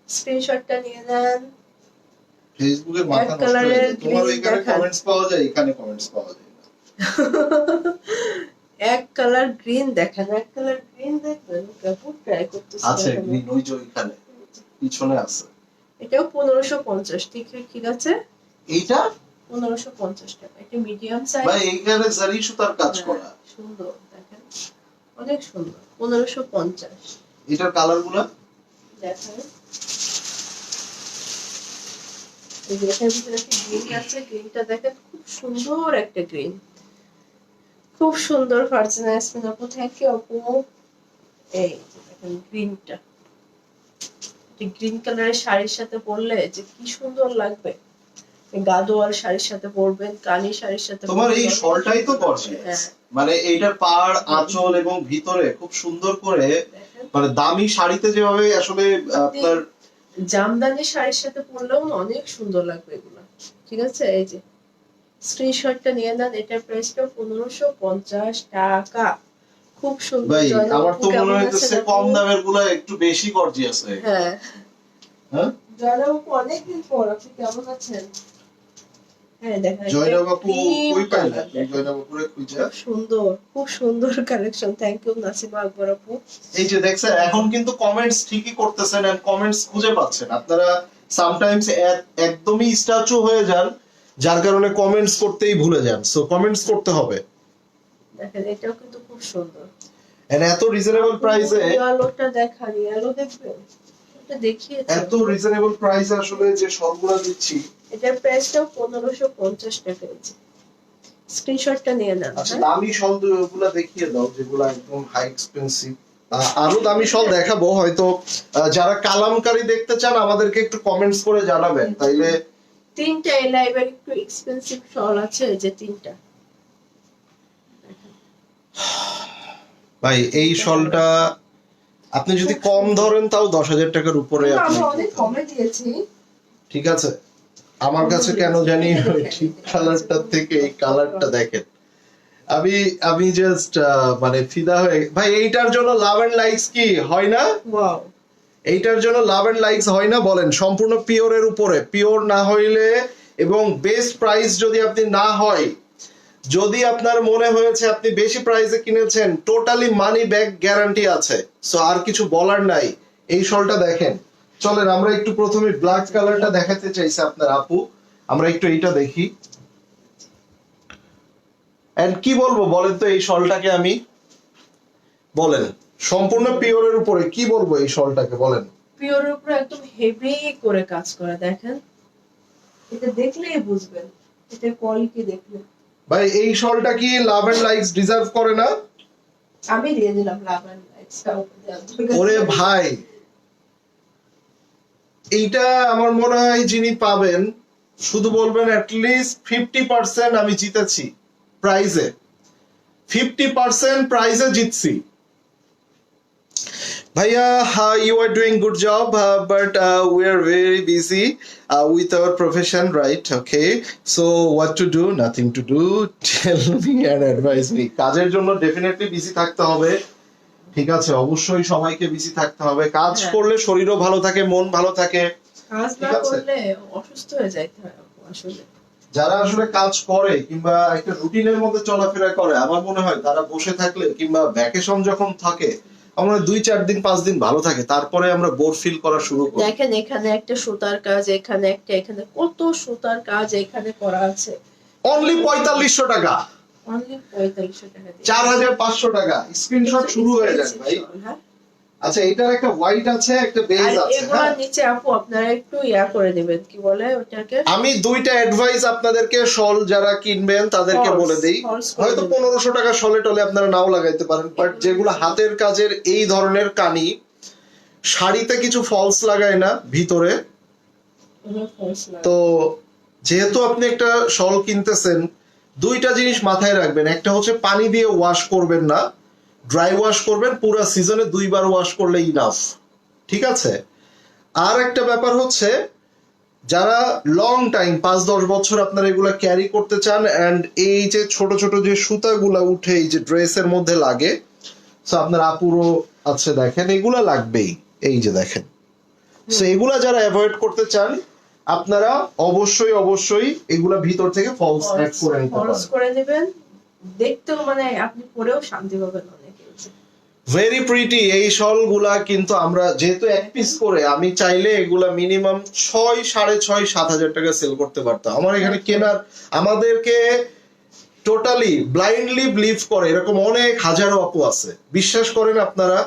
Speaker 1: স্ক্রিনশটটা নিয়ে নেন।
Speaker 2: ফেসবুকে মাথা নষ্ট হয়ে যায়, তোমার ওইখানে কমেন্টস পাওয়া যায়, এখানে কমেন্টস পাওয়া যায় না।
Speaker 1: এক কালার গ্রিন দেখেন, এক কালার গ্রিন দেখবেন, কাপড় ট্রাই করতেছি।
Speaker 2: আছে গ্রিন, ওই যে ওইখানে পিছনে আছে।
Speaker 1: এটাও 1550। ঠিক আছে,
Speaker 2: এইটা
Speaker 1: 1550 টাকা। এটা মিডিয়াম সাইজ
Speaker 2: ভাই, এইখানে জারি সুতার কাজ করা,
Speaker 1: সুন্দর দেখেন, অনেক সুন্দর। 1550।
Speaker 2: এটার কালারগুলো
Speaker 1: দেখেন, এই যে এটার ভিতরে একটা গ্রিন আছে, গ্রিনটা দেখেন খুব সুন্দর একটা গ্রিন, খুব সুন্দর। ফারজানা ইয়াসমিন আপু, থ্যাংক ইউ আপু। এই যে দেখেন গ্রিনটা, গ্রিন কালারের শাড়ির সাথে পরলে যে কি সুন্দর লাগবে। গাদোয়াল শাড়ির সাথে পরবেন, কানি শাড়ির সাথে।
Speaker 2: তোমার এই শলটাই তো গর্জিয়াস, মানে এইটার পাড় আঁচল এবং ভিতরে খুব সুন্দর করে, মানে দামি শাড়িতে যেভাবে আসলে আপনার
Speaker 1: জামদানি শাড়ির সাথে পরলেও অনেক সুন্দর লাগবে এগুলো। ঠিক আছে, এই যে স্ক্রিনশটটা নিয়ে নেন। এটার প্রাইসটা 1550 টাকা। খুব সুন্দর।
Speaker 2: ভাই
Speaker 1: জয়নাল
Speaker 2: আমার
Speaker 1: আপু
Speaker 2: তো মনে
Speaker 1: কেমন
Speaker 2: হইতেছে
Speaker 1: আছেন
Speaker 2: কম
Speaker 1: আপু?
Speaker 2: দামের গুলো একটু বেশি গর্জিয়াস হয়ে গেছে।
Speaker 1: হ্যাঁ,
Speaker 2: হ্যাঁ
Speaker 1: জয়নাল আপু অনেকদিন পর, আপনি কেমন আছেন? হ্যাঁ দেখেন, এটা
Speaker 2: জয়নাব আপু
Speaker 1: cream
Speaker 2: কই পাইলেন?
Speaker 1: color দেখেন।
Speaker 2: জয়নাব আপুরে খুঁজা
Speaker 1: খুব সুন্দর, খুব সুন্দর কালেকশন। থ্যাংক ইউ নাসিমা আকবর আপু।
Speaker 2: এই যে দেখছেন এখন কিন্তু কমেন্টস ঠিকই করতেছেন এন্ড কমেন্টস খুঁজে পাচ্ছেন আপনারা। সামটাইমস একদমই স্ট্যাচু হয়ে যান, যার কারণে কমেন্টস করতেই ভুলে যান। সো কমেন্টস করতে হবে।
Speaker 1: দেখেন এটাও কিন্তু খুব সুন্দর।
Speaker 2: এন্ড এত রিজনেবল প্রাইসে,
Speaker 1: ইয়েলোটা দেখান, ইয়েলো দেখবেন, এটা দেখিয়েছি।
Speaker 2: এত রিজনেবল প্রাইসে আসলে যে সবগুলা দিচ্ছি।
Speaker 1: এটার প্রাইসটাও 1550 টাকা। স্ক্রিনশটটা নিয়ে নেন।
Speaker 2: আচ্ছা দামি শলগুলো দেখিয়ে দাও যেগুলো একদম হাই এক্সপেন্সিভ। আরো দামি শল দেখাবো হয়তো। যারা কালামকারী দেখতে চান আমাদেরকে একটু কমেন্টস করে জানাবেন, তাইলে।
Speaker 1: তিনটা এই লাইভের একটু এক্সপেন্সিভ শল আছে, এই যে তিনটা।
Speaker 2: ভাই এই শলটা আপনি যদি কম ধরেন তাও 10,000 টাকার উপরে আপনি
Speaker 1: আমরা অনেক কমে দিয়েছি।
Speaker 2: ঠিক আছে। আমার কাছে কেন জানি ওই ঠিক কালারটা থেকে এই কালারটা দেখেন, আমি আমি জাস্ট মানে ফিদা হয়ে। ভাই এইটার জন্য লাভ এন্ড লাইকস কি হয় না?
Speaker 1: ওয়াও,
Speaker 2: এইটার জন্য লাভ এন্ড লাইকস হয় না বলেন? সম্পূর্ণ পিওরের উপরে, পিওর না হইলে এবং বেস্ট প্রাইস যদি আপনি না হয়, যদি আপনার মনে হয়েছে আপনি বেশি প্রাইসে কিনেছেন, টোটালি মানি ব্যাক গ্যারান্টি আছে। সো আর কিছু বলার নাই। এই শলটা দেখেন। চলেন আমরা একটু প্রথমে ব্ল্যাক কালারটা দেখাতে চাইছে আপনার আপু, আমরা একটু এইটা দেখি। এন্ড কি বলবো বলেন তো এই শলটাকে আমি, বলেন সম্পূর্ণ পিওরের উপরে কি বলবো এই শলটাকে বলেন?
Speaker 1: পিওরের উপরে একদম হেভি করে কাজ করা। দেখেন, এটা দেখলেই বুঝবেন, এটা কোয়ালিটি দেখলে।
Speaker 2: ভাই এই শলটা কি লাভ এন্ড লাইকস ডিজার্ভ করে না?
Speaker 1: আমি দিয়ে দিলাম লাভ এন্ড লাইকস।
Speaker 2: ওরে ভাই, এইটা আমার মনে হয় যিনি পাবেন শুধু বলবেন অ্যাটলিস্ট 50% আমি জিতেছি প্রাইজে। 50% প্রাইজে জিতছি। ভাইয়া, you are doing good job, but we are very busy with our profession, right? Okay, so what to do? Nothing to do. Tell me and advise me. কাজের জন্য ডেফিনেটলি বিজি থাকতে হবে। ঠিক আছে, অবশ্যই সবাইকে বিজি থাকতে হবে। কাজ করলে শরীরও ভালো থাকে, মন ভালো থাকে।
Speaker 1: কাজ না করলে অসুস্থ হয়ে যাইতে হয় আসলে।
Speaker 2: যারা আসলে কাজ করে কিংবা একটা রুটিনের মধ্যে চলাফেরা করে, আমার মনে হয় তারা বসে থাকলে কিংবা ভ্যাকেশন যখন থাকে, আমরা 2-4 দিন 5 দিন ভালো থাকে, তারপরে আমরা বোর ফিল করা শুরু করি।
Speaker 1: দেখেন এখানে একটা সুতার কাজ, এখানে একটা, এখানে কত সুতার কাজ এখানে করা আছে।
Speaker 2: অনলি 4500 টাকা,
Speaker 1: অনলি 4500 টাকা দিয়ে
Speaker 2: 4500 টাকা। স্ক্রিনশট শুরু হয়ে যায় ভাই।
Speaker 1: হ্যাঁ,
Speaker 2: আচ্ছা এটার একটা হোয়াইট আছে, একটা বেজ
Speaker 1: আর
Speaker 2: আছে।
Speaker 1: এগুলোর নিচে আপু আপনারা একটু ইয়া করে দিবেন, কি বলে ওটাকে।
Speaker 2: আমি দুইটা অ্যাডভাইস আপনাদেরকে, শল যারা কিনবেন তাদেরকে বলে দেই। হয়তো 1500 টাকা শলে টলে আপনারা নাও লাগাইতে পারেন, বাট যেগুলো হাতের কাজের এই ধরনের কানি, শাড়িতে কিছু ফলস লাগায় না ভিতরে। তো যেহেতু আপনি একটা শল কিনতেছেন, দুইটা জিনিস মাথায় রাখবেন। একটা হচ্ছে পানি দিয়ে ওয়াশ করবেন না, ড্রাই ওয়াশ করবেন। পুরো সিজনে 2 বার ওয়াশ করলে ইনাফ। ঠিক আছে। আর একটা ব্যাপার হচ্ছে, যারা লং টাইম 5-10 বছর আপনারা এগুলা ক্যারি করতে চান, এন্ড এই যে ছোট ছোট যে সুতাগুলা উঠে এই যে ড্রেসের মধ্যে লাগে, সো আপনার আপুরো আছে দেখেন, এগুলা লাগবেই। এই যে দেখেন, সো এগুলা যারা অ্যাভয়েড করতে চান আপনারা অবশ্যই অবশ্যই এগুলা ভিতর থেকে ফলস অ্যাড করে নিতে পারেন।
Speaker 1: ফলস করে দিবেন, দেখতেও মানে আপনি পরেও শান্তি পাবেন অনেক।
Speaker 2: ভেরি প্রিটি এই শল গুলা কিন্তু আমরা যেহেতু এক পিস করে, আমি চাইলে এগুলা মিনিমাম 6,500-7,000 টাকা সেল করতে পারতাম। আমার এখানে কেনার, আমাদেরকে টোটালি ব্লাইন্ডলি বিলিভ করে এরকম অনেক হাজারো আপু আছে, বিশ্বাস করেন আপনারা।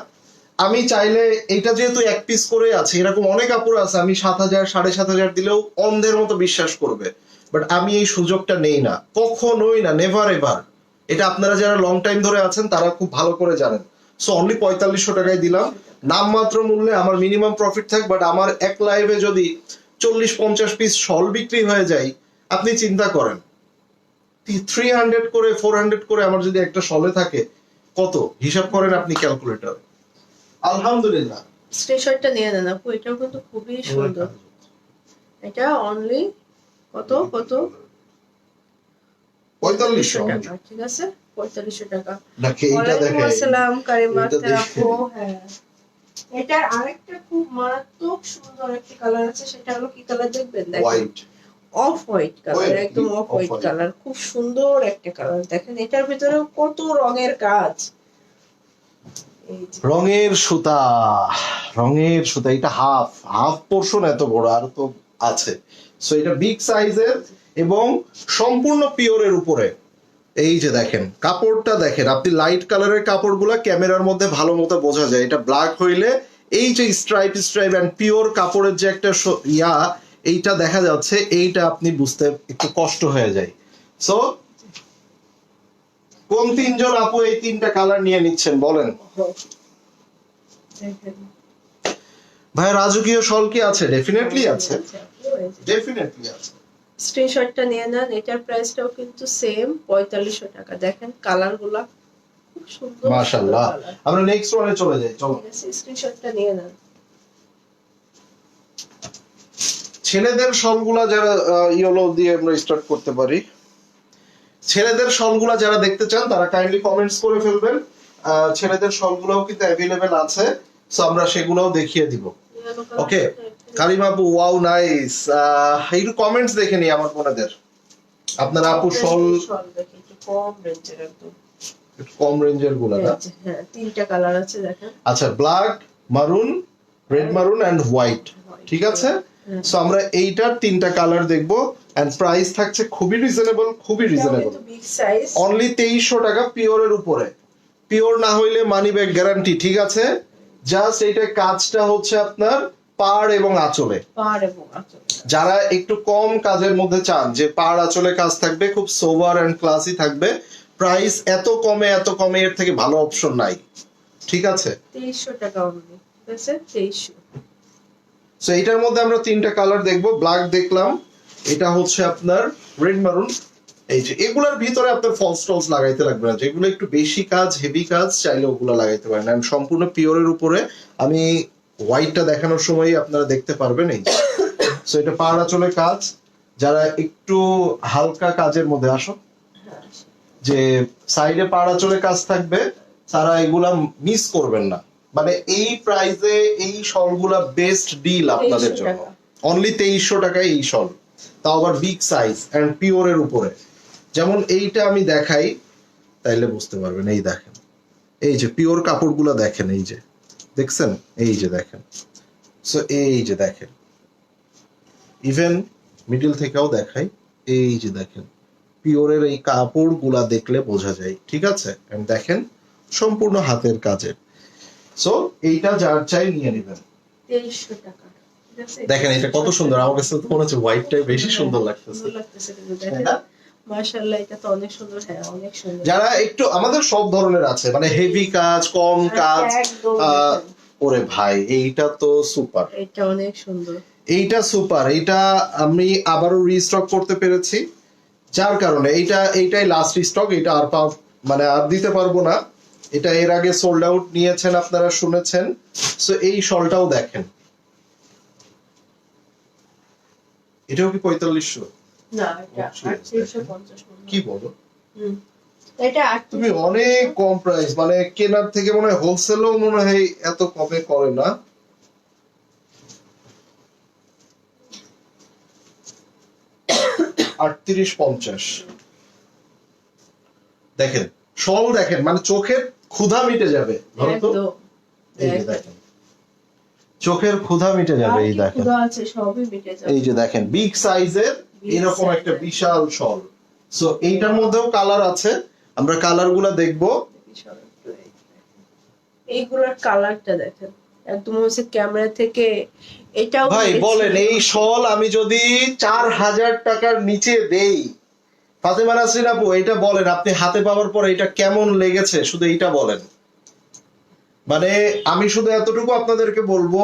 Speaker 2: আমি চাইলে এটা যেহেতু এক পিস করে আছে, এরকম অনেক আপুর আছে আমি 7,000-7,500 দিলেও অন্ধের মতো বিশ্বাস করবে, বাট আমি এই সুযোগটা নেই না, কখনোই না, নেভার এভার। এটা আপনারা যারা লং টাইম ধরে আছেন তারা খুব ভালো করে জানেন। সো অনলি 4500 টাকায় দিলাম, নামমাত্র মূল্যে। আমার মিনিমাম প্রফিট থাক, বাট আমার এক লাইভে যদি 40-50 পিস শল বিক্রি হয়ে যায়, আপনি চিন্তা করেন 300 করে 400 করে আমার যদি একটা শলে থাকে, কত হিসাব করেন আপনি ক্যালকুলেটর। আলহামদুলিল্লাহ।
Speaker 1: স্ক্রিনশটটা নিয়ে নেন আপু, এটাও কিন্তু খুবই সুন্দর। এটা অনলি কত কত
Speaker 2: 4500
Speaker 1: টাকা, ঠিক আছে 4500 টাকা।
Speaker 2: নাকি এইটা
Speaker 1: ওয়ালাইকুম
Speaker 2: দেখেন
Speaker 1: আসসালাম কারিমা
Speaker 2: এইটা
Speaker 1: আক্তার
Speaker 2: দেখেন।
Speaker 1: আপু। হ্যাঁ, এটার আরেকটা খুব মারাত্মক সুন্দর একটা কালার আছে, সেটা হলো কি কালার দেখবেন? দেখেন,
Speaker 2: হোয়াইট
Speaker 1: অফ হোয়াইট কালার, একদম অফ হোয়াইট
Speaker 2: off-white।
Speaker 1: কালার, খুব সুন্দর একটা কালার। দেখেন এটার ভিতরেও কত রঙের কাজ। এই যে
Speaker 2: রঙের সুতা, রঙের সুতা, এটা হাফ হাফ পোর্শন, এত বড় আর তো আছে। সো এটা বিগ সাইজের এবং সম্পূর্ণ পিওরের উপরে। এই যে দেখেন কাপড়টা দেখেন, আপনি লাইট কালারের কাপড়গুলো ক্যামেরার মধ্যে ভালো মতো বোঝা যায়, এটা ব্ল্যাক হইলে এই যে স্ট্রাইপ স্ট্রাইপ এন্ড পিওর কাপড়ের যে একটা এইটা দেখা যাচ্ছে, এইটা আপনি বুঝতে একটু কষ্ট হয়ে যায়। সো কোন তিনজন আপু এই তিনটা কালার নিয়ে নিচ্ছেন বলেন?
Speaker 1: দেখেন
Speaker 2: ভাই রাজকীয় শল কি আছে? ডেফিনেটলি আছে, ডেফিনেটলি আছে।
Speaker 1: স্ক্রিনশটটা নিয়ে নেন। এটার প্রাইসটাও কিন্তু সেম 4500 টাকা। দেখেন কালার গুলা খুব সুন্দর,
Speaker 2: মাশাআল্লাহ।
Speaker 1: কালার।
Speaker 2: আমরা নেক্সট ওয়ানে চলে যাই, চলো।
Speaker 1: ঠিক আছে, স্ক্রিনশটটা নিয়ে নেন।
Speaker 2: ছেলেদের শলগুলা যারা ইয়েলো দিয়ে আমরা স্টার্ট করতে পারি। ছেলেদের শলগুলা যারা দেখতে চান তারা কাইন্ডলি কমেন্টস করে ফেলবেন। ছেলেদের শলগুলোও কিন্তু অ্যাভেলেবেল আছে, সো আমরা সেগুলোও দেখিয়ে দিব। ওকে কারিমা আপু, ওয়াও নাইস। একটু কমেন্টস দেখে নি আমার বোনেদের। আপনার আপু শল
Speaker 1: দেখেন একটু কম রেঞ্জের, একদম
Speaker 2: একটু কম রেঞ্জের গুলা না?
Speaker 1: হ্যাঁ, তিনটা কালার আছে দেখেন।
Speaker 2: আচ্ছা, ব্ল্যাক, মারুন, রেড মারুন এন্ড হোয়াইট, ঠিক আছে। সো আমরা এইটার তিনটা কালার দেখবো এন্ড প্রাইস থাকছে খুবই রিজনেবল, খুবই রিজনেবল,
Speaker 1: বিগ সাইজ,
Speaker 2: অনলি 2300 টাকা পিওরের উপরে। পিওর না হইলে মানি ব্যাক গ্যারান্টি, ঠিক আছে। জাস্ট এইটা কাজটা হচ্ছে আপনার পাড় এবং আঁচলে।
Speaker 1: পাড় এবং আঁচল।
Speaker 2: যারা একটু কম কাজের মধ্যে চান যে পাড় আঁচলে কাজ থাকবে, খুব সোভার এন্ড ক্লাসি থাকবে, প্রাইস এত কমে এর থেকে ভালো অপশন নাই, ঠিক আছে।
Speaker 1: 2300 টাকা অনলি, ঠিক আছে 2300।
Speaker 2: সো এটার মধ্যে আমরা তিনটা কালার দেখবো। ব্ল্যাক দেখলাম, এটা হচ্ছে আপনার রেড মারুন। এই যে এগুলার ভিতরে আপনার ফলস টলস লাগাইতে লাগবে না, যেগুলো একটু বেশি কাজ, হেভি কাজ, চাইলে ওগুলো লাগাইতে পারেন। এন্ড সম্পূর্ণ পিওরের উপরে। আমি হোয়াইটটা দেখানোর সময় আপনারা দেখতে পারবেন। এই সো এটা পাড়া চলে কাজ, যারা একটু হালকা কাজের মধ্যে আসো, যে সাইডে পাড়া চলে কাজ থাকবে, তারা এগুলা মিস করবেন না। মানে এই প্রাইসে এই শলগুলা বেস্ট ডিল আপনাদের জন্য। অনলি 2300 টাকায় এই শল, তাও আবার বিগ সাইজ এন্ড পিওরের উপরে। যেমন এইটা আমি দেখাই তাইলে বুঝতে পারবেন। এই দেখেন, এই যে পিওর কাপড়গুলো দেখেন, এই যে দেখছেন, এই যে দেখেন। সো এই যে দেখেন, ইভেন মিডল থেকেও দেখাই, এই যে দেখেন পিওরের এই কাপড়গুলা দেখলে বোঝা যায়, ঠিক আছে। এন্ড দেখেন সম্পূর্ণ হাতের কাজের। সো এইটা যার চাই নিয়ে নেবেন।
Speaker 1: 2300 টাকা, ঠিক আছে।
Speaker 2: দেখেন এটা কত সুন্দর, আমার কাছে তো মনে হচ্ছে হোয়াইটটাই বেশি সুন্দর লাগতেছে।
Speaker 1: সুন্দর লাগতেছে কিন্তু দেখেন, মাশাআল্লাহ, এটা তো অনেক সুন্দর। হ্যাঁ, অনেক সুন্দর।
Speaker 2: যারা একটু, আমাদের সব ধরনের আছে, মানে হেভি কাজ, কম কাজ। ওরে ভাই এইটা তো সুপার,
Speaker 1: এটা অনেক সুন্দর,
Speaker 2: এইটা সুপার। এইটা আমি আবারও রিস্টক করতে পেরেছি, যার কারণে এইটাই লাস্ট স্টক। এটা আর মানে আর দিতে পারবো না। এটা এর আগে সোল্ড আউট নিয়েছেন, আপনারা শুনেছেন। সো এই শলটাও দেখেন, এটাও কি 4500?
Speaker 1: না, এটা 3850।
Speaker 2: কি বলো,
Speaker 1: এটা
Speaker 2: তুমি অনেক কম প্রাইস, মানে কেনার থেকে মনে হয় হোলসেলও মনে হয় এত কমে করে না। $38.50। দেখেন শল দেখেন, মানে চোখের ক্ষুধা মিটে যাবে। ধরো তো, এই যে দেখেন চোখের ক্ষুধা মিটে যাবে। এই দেখেন, এই যে দেখেন বিগ সাইজের এরকম একটা বিশাল শল। সো এইটার মধ্যেও কালার আছে, আমরা কালার গুলা দেখবো।
Speaker 1: এইগুলোর কালারটা দেখেন, একদম হচ্ছে ক্যামেরা থেকে। এটাও
Speaker 2: ভাই বলেন, এই শল আমি যদি 4000 টাকার নিচে দেই, ফাতেমা নাসরিন আপু এটা বলেন, আপনি হাতে পাওয়ার পর এটা কেমন লেগেছে, শুধু এইটা বলেন। মানে আমি শুধু এতটুকু আপনাদেরকে বলবো,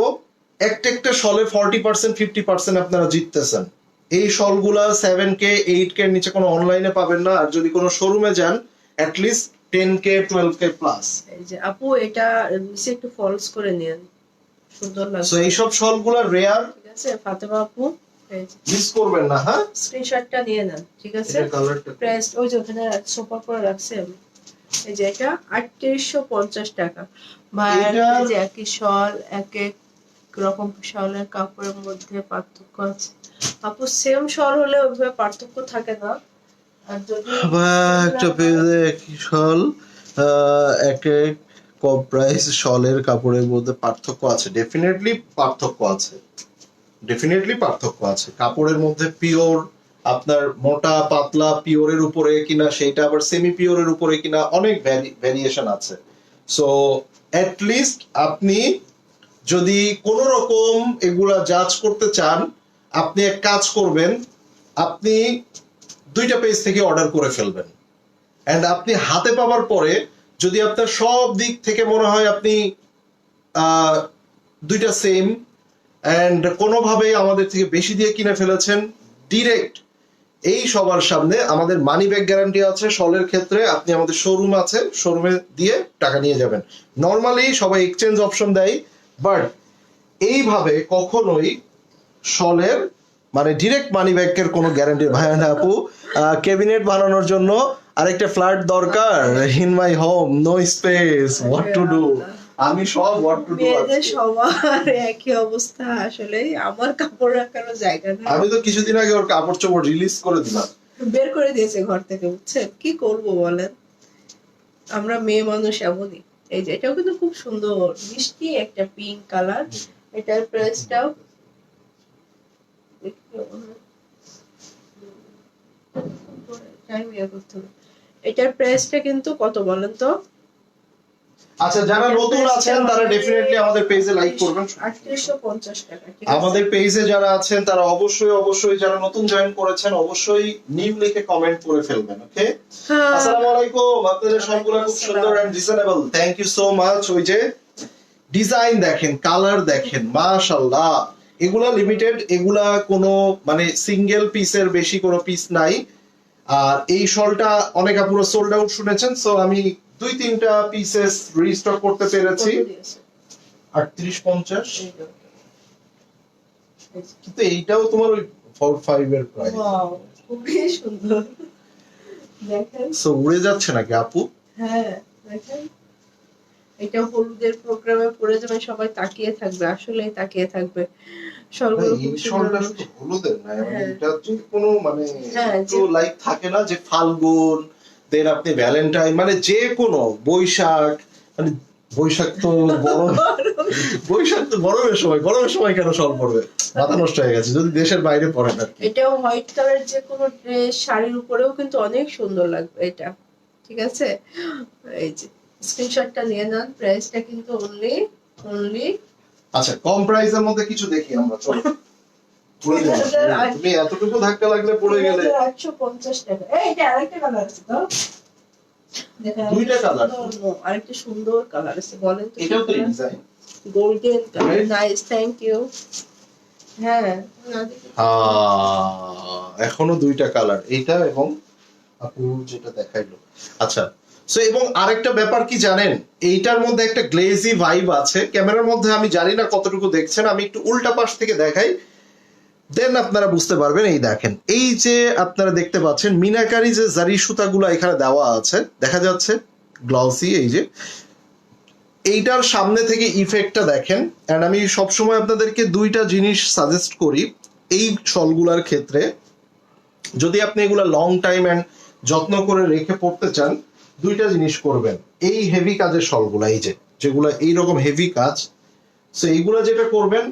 Speaker 2: একটা শলে 40% 50% আপনারা জিততেছেন। এই শলগুলা 7K 8K এর নিচে কোনো অনলাইনে পাবেন না, আর যদি কোনো শোরুমে যান অ্যাটলিস্ট 10K 12K প্লাস।
Speaker 1: এই যে আপু, এটা নিচে একটু ফলস করে নেন, সুন্দর লাগবে।
Speaker 2: সো এইসব শলগুলা রেয়ার,
Speaker 1: ঠিক আছে ফাতেমা আপু, এই যে
Speaker 2: মিস করবেন না, হ্যাঁ।
Speaker 1: স্ক্রিনশটটা নিয়ে নেন, ঠিক আছে।
Speaker 2: এটা কালারটা
Speaker 1: প্রাইস ওই যে ওখানে সোফা করে রাখছি আমি। এই যে এটা 3850 টাকা। ভাইয়ার
Speaker 2: এটার-
Speaker 1: এই যে একই শল, এক এক রকম শলের কাপড়ের মধ্যে পার্থক্য আছে। আপু সেম শল হলে ওইভাবে পার্থক্য থাকে না। আর যদি
Speaker 2: একটা পেজে একই শল, এক এক কম প্রাইস শলের কাপড়ের মধ্যে পার্থক্য আছে, ডেফিনেটলি পার্থক্য আছে, ডেফিনেটলি পার্থক্য আছে। কাপড়ের মধ্যে পিওর, আপনার মোটা পাতলা পিওরের উপরে কিনা, সেইটা আবার সেমি পিওরের উপরে কিনা, অনেক ভ্যারিয়েশন আছে। সো এট লিস্ট আপনি যদি কোন রকম এগুলা জাজ করতে চান, আপনি এক কাজ করবেন, আপনি 2টা পেজ থেকে অর্ডার করে ফেলবেন। এন্ড আপনি হাতে পাওয়ার পরে যদি আপনার সব দিক থেকে মনে হয় আপনি 2টা সেম এন্ড কোনোভাবে আমাদের থেকে বেশি দিয়ে কিনে ফেলেছেন, ডিরেক্ট এই সবার সামনে আমাদের মানি ব্যাক গ্যারান্টি আছে। শলের ক্ষেত্রে আপনি আমাদের শোরুম আছে, শোরুমে দিয়ে টাকা নিয়ে যাবেন। নর্মালি সবাই এক্সচেঞ্জ অপশন দেয়, বাট এইভাবে কখনোই শলের মানে ডিরেক্ট মানি ব্যাকের কোনো গ্যারান্টি ভাই না আপু। ক্যাবিনেট বানানোর জন্য আরেকটা ফ্ল্যাট দরকার, in my home no space, what to do. আমি সব হোয়াট টু ডু
Speaker 1: মেয়েদের সবার একই অবস্থা আসলে, আমার কাপড় রাখারও জায়গা নেই।
Speaker 2: আমি তো কিছুদিন আগে ওর কাপড় চোপড় রিলিজ করে দিলাম,
Speaker 1: বের করে দিয়েছে ঘর থেকে, বুঝছেন কি করব বলেন, আমরা মেয়ে মানুষ এমনই। এই যে এটাও কিন্তু খুব সুন্দর মিষ্টি একটা পিঙ্ক কালার। এটার প্রাইসটাও এটার প্রাইসটা কিন্তু কত বলেন তো?
Speaker 2: আচ্ছা যারা নতুন আছেন তারা ডেফিনেটলি আমাদের পেজে লাইক করবেন।
Speaker 1: 3850 টাকা, ঠিক আছে।
Speaker 2: আমাদের পেজে যারা আছেন তারা অবশ্যই যারা নতুন জয়েন করেছেন অবশ্যই নিউ লিখে কমেন্ট করে ফেলবেন, ওকে।
Speaker 1: হ্যাঁ।
Speaker 2: আসসালামু আলাইকুম, আপনাদের সবগুলো খুব সুন্দর and reasonable, thank you so much. ওই যে ডিজাইন দেখেন, কালার দেখেন, মাশাআল্লাহ। এগুলা লিমিটেড, এগুলা কোনো মানে সিঙ্গেল পিসের বেশি কোনো পিস নাই। আর এই শলটা অনেক আপুরা সোল্ড আউট শুনেছেন, সো আমি 2-3টা পিসেস রিস্টক করতে পেরেছি। 3850, কিন্তু এইটাও তোমার ওই 45 এর প্রাইস।
Speaker 1: ওয়াও, খুবই সুন্দর। দেখেন
Speaker 2: সো উড়ে যাচ্ছে নাকি আপু?
Speaker 1: হ্যাঁ দেখেন, এটা হলুদের প্রোগ্রামে পরে যাবে, সবাই তাকিয়ে থাকবে, আসলেই তাকিয়ে থাকবে। শলগুলো
Speaker 2: এই
Speaker 1: খুব
Speaker 2: শলটা
Speaker 1: সুন্দর।
Speaker 2: শুধু হলুদের না, মানে
Speaker 1: হ্যাঁ।
Speaker 2: এটা যে কোনো মানে
Speaker 1: হ্যাঁ,
Speaker 2: একটু লাইক থাকে না যে ফাল্গুন, দেন আপনি ভ্যালেন্টাইন, মানে যে কোনো বৈশাখ, মানে বৈশাখ তো গরম, বৈশাখ তো গরমের সময় কেন শল পরবে? মাথা নষ্ট হয়ে গেছে যদি দেশের বাইরে পরে না।
Speaker 1: এটাও হোয়াইট কালার যে কোনো ড্রেস শাড়ির উপরেও কিন্তু অনেক সুন্দর লাগবে এটা, ঠিক আছে। এই যে স্ক্রিনশটটা নিয়ে নেন, প্রাইসটা কিন্তু অনলি
Speaker 2: আচ্ছা কম প্রাইসের মধ্যে কিছু দেখি আমরা, চলো। পড়ে যাও। তুমি এতটুকু ধাক্কা লাগলে পড়ে গেলে।
Speaker 1: 3850 টাকা। এই এটা আরেকটা কালার আছে তো, দেখেন
Speaker 2: 2টা কালার,
Speaker 1: আরেকটা সুন্দর কালার আছে, বলেন তো।
Speaker 2: এটাও তো design
Speaker 1: golden colour, nice, thank you. হ্যাঁ
Speaker 2: এখনো 2টা কালার, এইটা এবং আপু যেটা দেখাইলো। আচ্ছা সো এবং আরেকটা ব্যাপার কি জানেন, এইটার মধ্যে একটা গ্লেজি ভাইব আছে। ক্যামেরার মধ্যে আমি জানি না কতটুকু দেখছেন, আমি একটু উল্টা পাশ থেকে দেখাই, দেন আপনারা বুঝতে পারবেন। এই দেখেন, এই যে আপনারা দেখতে পাচ্ছেন মিনাকারি যে জারি সুতাগুলো এখানে দেওয়া আছে, দেখা যাচ্ছে গ্লসি। এই যে এইটার সামনে থেকে ইফেক্টটা দেখেন। এন্ড আমি সবসময় আপনাদেরকে 2টা জিনিস সাজেস্ট করি এই শলগুলার ক্ষেত্রে, যদি আপনি এগুলা লং টাইম এন্ড যত্ন করে রেখে পড়তে চান, 2টা জিনিস করবেন। এই হেভি কাজের শলগুলা, এই যে যেগুলা এইরকম হেভি কাজ, সো এইগুলা যেটা করবেন,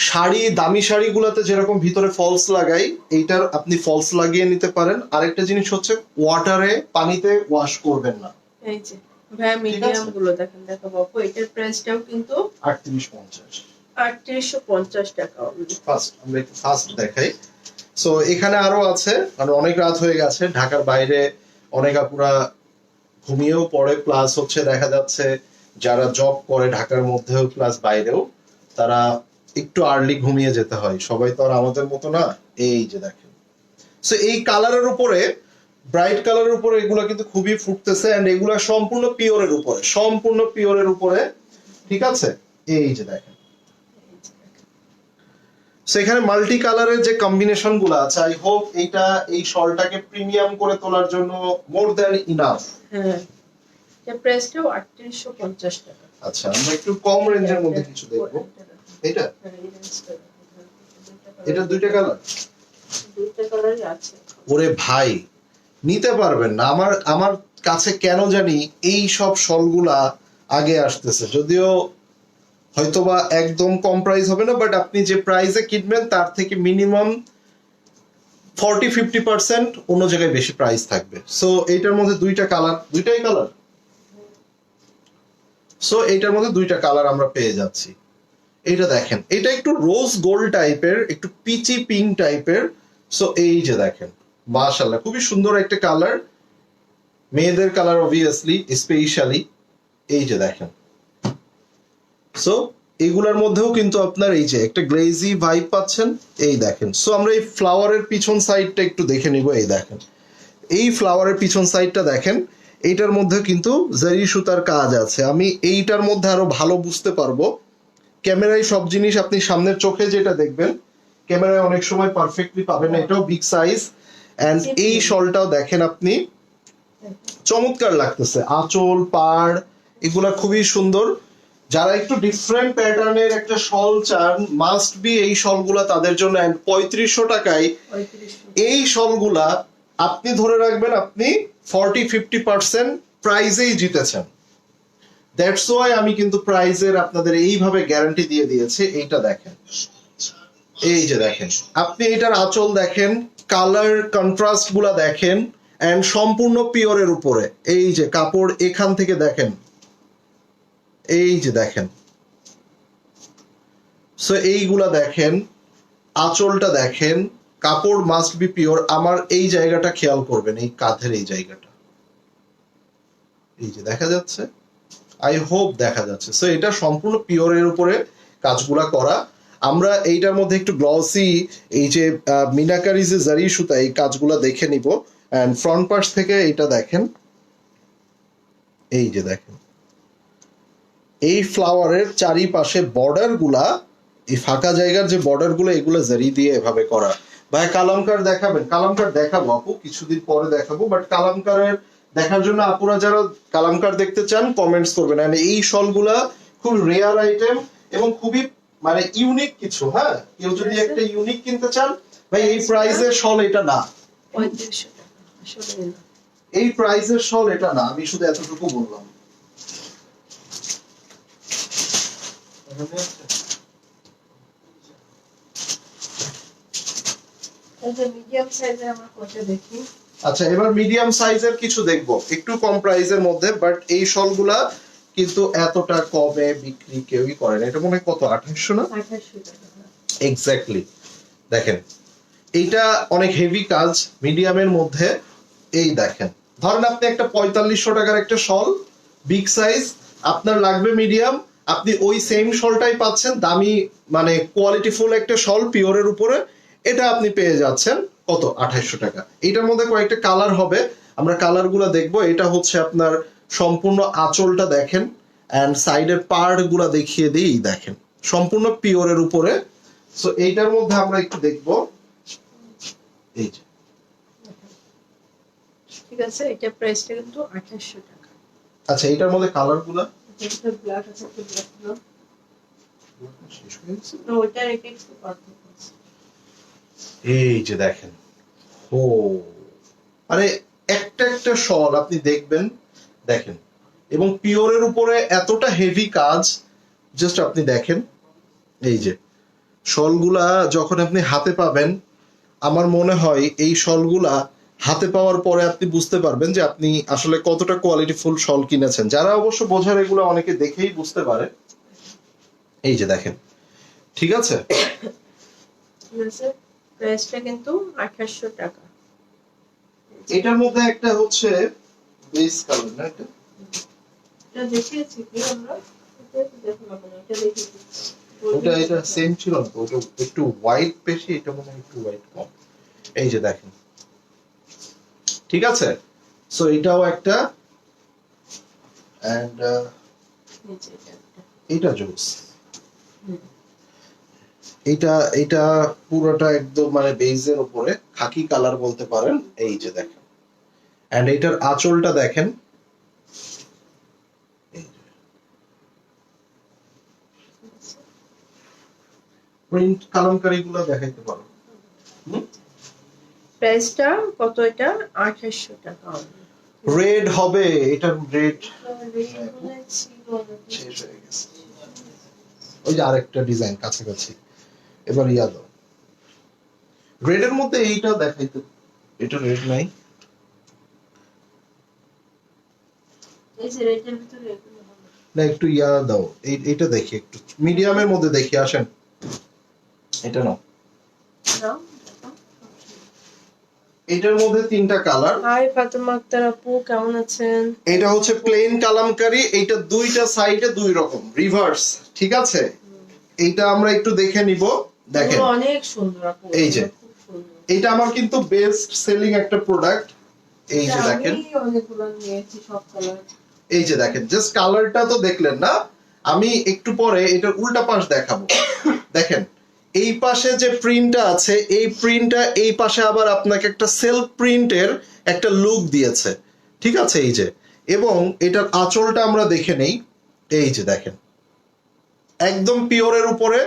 Speaker 2: শাড়ি দামি শাড়িগুলোতে যেরকম ভিতরে ফলস লাগাই, এইটার আপনি ফলস লাগিয়ে নিতে পারেন। আরেকটা জিনিস হচ্ছে ওয়াটারে, পানিতে ওয়াশ করবেন না।
Speaker 1: এই যে ভাই মিডিয়াম গুলো দেখেন, দেখো বাপু, এটার প্রাইসটাও কিন্তু
Speaker 2: 3850
Speaker 1: টাকা।
Speaker 2: আমরা একটু ফাস্ট দেখাই। সো এখানে আরো আছে, মানে অনেক রাত হয়ে গেছে, ঢাকার বাইরে অনেক আপুরা ঘুমিয়েও পড়ে, প্লাস হচ্ছে দেখা যাচ্ছে যারা জব করে ঢাকার মধ্যেও প্লাস বাইরেও, তারা একটু আর্লি ঘুমিয়ে যেতে হয়, সবাই তো আর আমাদের মতো না। এই যে দেখেন, সো এই কালারের উপরে, ব্রাইট কালারের উপরে এগুলো কিন্তু খুবই ফুটতেছে, এন্ড এগুলো সম্পূর্ণ পিওরের উপরে, ঠিক আছে। এই যে দেখেন, সো এখানে মাল্টি কালারের যে কম্বিনেশন গুলো আছে, আই হোপ এইটা এই শলটাকে প্রিমিয়াম করে তোলার জন্য মোর দ্যান ইনাফ।
Speaker 1: হ্যাঁ, এটা প্রাইসটাও 3850 টাকা।
Speaker 2: আচ্ছা, আমরা একটু কম রেঞ্জের মধ্যে কিছু দেখবো। এটা
Speaker 1: হ্যাঁ, এই রেঞ্জটা
Speaker 2: এটা দুইটা কালার।
Speaker 1: দুইটা কালারই আছে।
Speaker 2: ওরে ভাই, নিতে পারবেন না। আমার আমার কাছে কেন জানি এই সব শলগুলা আগে আসতেছে, যদিও হয়তোবা একদম কম প্রাইস হবে না, বাট আপনি যে প্রাইসে কিনবেন তার থেকে মিনিমাম 40-50% অন্য জায়গায় বেশি প্রাইস থাকবে। সো এইটার মধ্যে দুইটা কালার, দুইটাই কালার। সো এইটার মধ্যে দুইটা কালার আমরা পেয়ে যাচ্ছি। এইটা দেখেন, এটা একটু রোজ গোল্ড টাইপের, একটু পিচি পিঙ্ক টাইপের। সো এই যে দেখেন, মাশাআল্লাহ খুবই সুন্দর একটা কালার, মেয়েদের কালার অবভিয়াসলি স্পেশালি। এই যে দেখেন, সো এগুলার মধ্যেও কিন্তু আপনার এই যে একটা গ্লেজি ভাইব পাচ্ছেন। এই দেখেন, সো আমরা এই ফ্লাওয়ারের পিছন সাইডটা একটু দেখে নিব। এই দেখেন, এই ফ্লাওয়ারের পিছন সাইডটা দেখেন, এইটার মধ্যে কিন্তু জারি সুতার কাজ আছে। আমি এইটার মধ্যে আরো ভালো বুঝতে পারবো। ক্যামেরায় সব জিনিস আপনি সামনের চোখে যেটা দেখবেন, ক্যামেরায় অনেক সময় পারফেক্টলি পাবেন না। এটাও বিগ সাইজ, এন্ড এই শলটাও দেখেন আপনি, চমৎকার লাগতেছে। আঁচল, পাড় এগুলা খুবই সুন্দর। যারা একটু ডিফারেন্ট প্যাটার্নের একটা শল চান, মাস্ট বি এই শলগুলা তাদের জন্য। 3500 টাকায়
Speaker 1: 3500
Speaker 2: এই শলগুলা আপনি ধরে রাখবেন আপনি 40-50% প্রাইজেই জিতেছেন। দ্যাটস ওয়াই আমি কিন্তু প্রাইজের আপনাদের এইভাবে গ্যারান্টি দিয়ে দিয়েছি। এইটা দেখেন, এই যে দেখেন, আপনি এটার আঁচল দেখেন, কালার কন্ট্রাস্ট গুলা দেখেন, এন্ড সম্পূর্ণ পিওরের উপরে। এই যে কাপড় এখান থেকে দেখেন, এই যে দেখেন, সো এইগুলা দেখেন, আঁচলটা দেখেন, কাপড় মাস্ট বি পিওর। আমার এই জায়গাটা খেয়াল করবেন, এই কাঁধের এই জায়গাটা, এই যে দেখা যাচ্ছে, আই হোপ দেখা যাচ্ছে। সো এটা সম্পূর্ণ পিওরের উপরে কাজগুলা করা। আমরা এইটার মধ্যে একটু গ্লসি এই যে মিনাকারি যে জারি সুতা, এই কাজগুলা দেখে নিব। এন্ড ফ্রন্ট পার্ট থেকে এটা দেখেন, এই যে দেখেন, এই ফ্লাওয়ারের চারিপাশে বর্ডার গুলা, এই ফাঁকা জায়গার যে বর্ডার গুলো, এগুলো জারি দিয়ে এভাবে করা। ভাই কালামকার দেখাবেন? কালামকার দেখাবো আপু, কিছুদিন পরে দেখাবো। বাট কালামকারের দেখার জন্য আপুরা যারা কালামকার দেখতে চান কমেন্টস করবেন। আর এই শলগুলা খুব রেয়ার আইটেম এবং খুবই মানে ইউনিক কিছু। হ্যাঁ, কেউ যদি একটা ইউনিক কিনতে চান, ভাই এই প্রাইসের শল এটা না,
Speaker 1: 3500 টাকা আসলে না।
Speaker 2: এই প্রাইসের শল এটা না। আমি শুধু এতটুকু বললাম।
Speaker 1: এই যে মিডিয়াম সাইজের আমরা কোটা দেখি।
Speaker 2: আচ্ছা, এবার মিডিয়াম সাইজের কিছু দেখবো, একটু কম প্রাইসের মধ্যে। বাট এই শলগুলা কিন্তু এতটা কমে বিক্রি কেউই করে না। এটা মনে হয় কত, 2800 না?
Speaker 1: 2800 টাকা।
Speaker 2: এক্স্যাক্টলি। দেখেন, এইটা অনেক হেভি কাজ মিডিয়ামের মধ্যে। এই দেখেন, ধরেন আপনি একটা 4500 টাকার একটা শল বিগ সাইজ, আপনার লাগবে মিডিয়াম, আপনি ওই সেম শলটাই পাচ্ছেন দামি, মানে কোয়ালিটিফুল একটা শল পিওরের উপরে। এটা আপনি পেয়ে যাচ্ছেন কত, 2800 টাকা। এটার মধ্যে কয়েকটা কালার হবে, আমরা কালার গুলা দেখবো। এটা হচ্ছে আপনার সম্পূর্ণ আঁচলটা দেখেন, এন্ড সাইডের পার্ট গুলা দেখিয়ে দিই। দেখেন, সম্পূর্ণ পিওরের উপরে। সো এইটার মধ্যে আমরা একটু দেখবো। এই যে
Speaker 1: ঠিক আছে, এটা প্রাইসটা কিন্তু 2800 টাকা।
Speaker 2: আচ্ছা, এইটার মধ্যে কালার গুলা
Speaker 1: এটা ব্ল্যাক আছে, একটা ব্ল্যাক না।
Speaker 2: শেষ হয়ে গেছে।
Speaker 1: না, ওইটা রেখে একটু পারফেক্ট আছে।
Speaker 2: এই যে দেখেন, ও আরে একটা একটা শল আপনি দেখবেন, দেখেন, এবং পিওরের উপরে এতটা হেভি কাজ। জাস্ট আপনি দেখেন, এই যে শলগুলা যখন আপনি হাতে পাবেন, আমার মনে হয় এই শলগুলা হাতে পাওয়ার পরে আপনি বুঝতে পারবেন যে আপনি আসলে কতটা কোয়ালিটিফুল শল কিনেছেন। যারা অবশ্য বোঝার, এগুলো অনেকে দেখেই বুঝতে পারে। এই যে দেখেন, ঠিক আছে,
Speaker 1: ঠিক আছে, প্রাইসটা কিন্তু 2800 টাকা।
Speaker 2: এটার মধ্যে একটা হচ্ছে বেস কালার না, এটা
Speaker 1: এটা দেখিয়েছি কি আমরা? এটা দেখুন আপনারা, এটা দেখিয়েছি।
Speaker 2: ওটা এটা সেম ছিল না তো, ওটা একটু হোয়াইট বেশি, এটা মনে হয় একটু হোয়াইট কম। এই যে দেখেন, ঠিক আছে। সো এটাও একটা, এন্ড
Speaker 1: নিচে এটা একটা।
Speaker 2: এটা জোস। এটা এটা পুরোটা একদম মানে বেজের উপরে খাকি কালার বলতে পারেন, এই যে দেখেন। এন্ড এটার আঁচলটা দেখেন, প্রিন্ট কালামকারী গুলো দেখাইতে পারো।
Speaker 1: প্রাইসটা কত এটা? 2800 টাকা।
Speaker 2: রেড হবে, এটার রেড শেষ হয়ে গেছে। ওই যে আরেকটা ডিজাইন কাছাকাছি, এবার ইয়া দাও। রেড এর মধ্যে এইটা দেখাইতে, এটা রেড নাই।
Speaker 1: এই যে রেডের ভিতরে এগুলো হবে
Speaker 2: না, একটু ইয়া দাও, এইটা দেখি, একটু মিডিয়ামের মধ্যে দেখি, আসেন এটা নাও।
Speaker 1: নাও।
Speaker 2: এটার মধ্যে তিনটা কালার।
Speaker 1: হাই ফাতেমা আক্তার আপু, কেমন আছেন?
Speaker 2: এটা হচ্ছে প্লেন কালামকারী, এইটা দুইটা সাইডে দুই রকম রিভার্স, ঠিক আছে? এইটা আমরা একটু দেখে নিব, দেখেন
Speaker 1: এগুলো অনেক সুন্দর আপু,
Speaker 2: এই যে
Speaker 1: খুব সুন্দর।
Speaker 2: এটা আমার কিন্তু বেস্ট সেলিং একটা প্রোডাক্ট। এই যে দেখেন,
Speaker 1: আমি অনেকগুলো নিয়েছি সব কালার।
Speaker 2: এই যে দেখেন, জাস্ট কালারটা তো দেখলেন না, আমি একটু পরে এটার উল্টা পাশ দেখাবো। দেখেন এই পাশে যে প্রিন্টটা আছে, এই প্রিন্টটা এই পাশে আবার আপনাকে একটা সেলফ প্রিন্টের একটা লুক দিয়েছে, ঠিক আছে? এই যে, এবং এটার আঁচলটা আমরা দেখে নেই, এই যে দেখেন একদম পিওরের উপরে।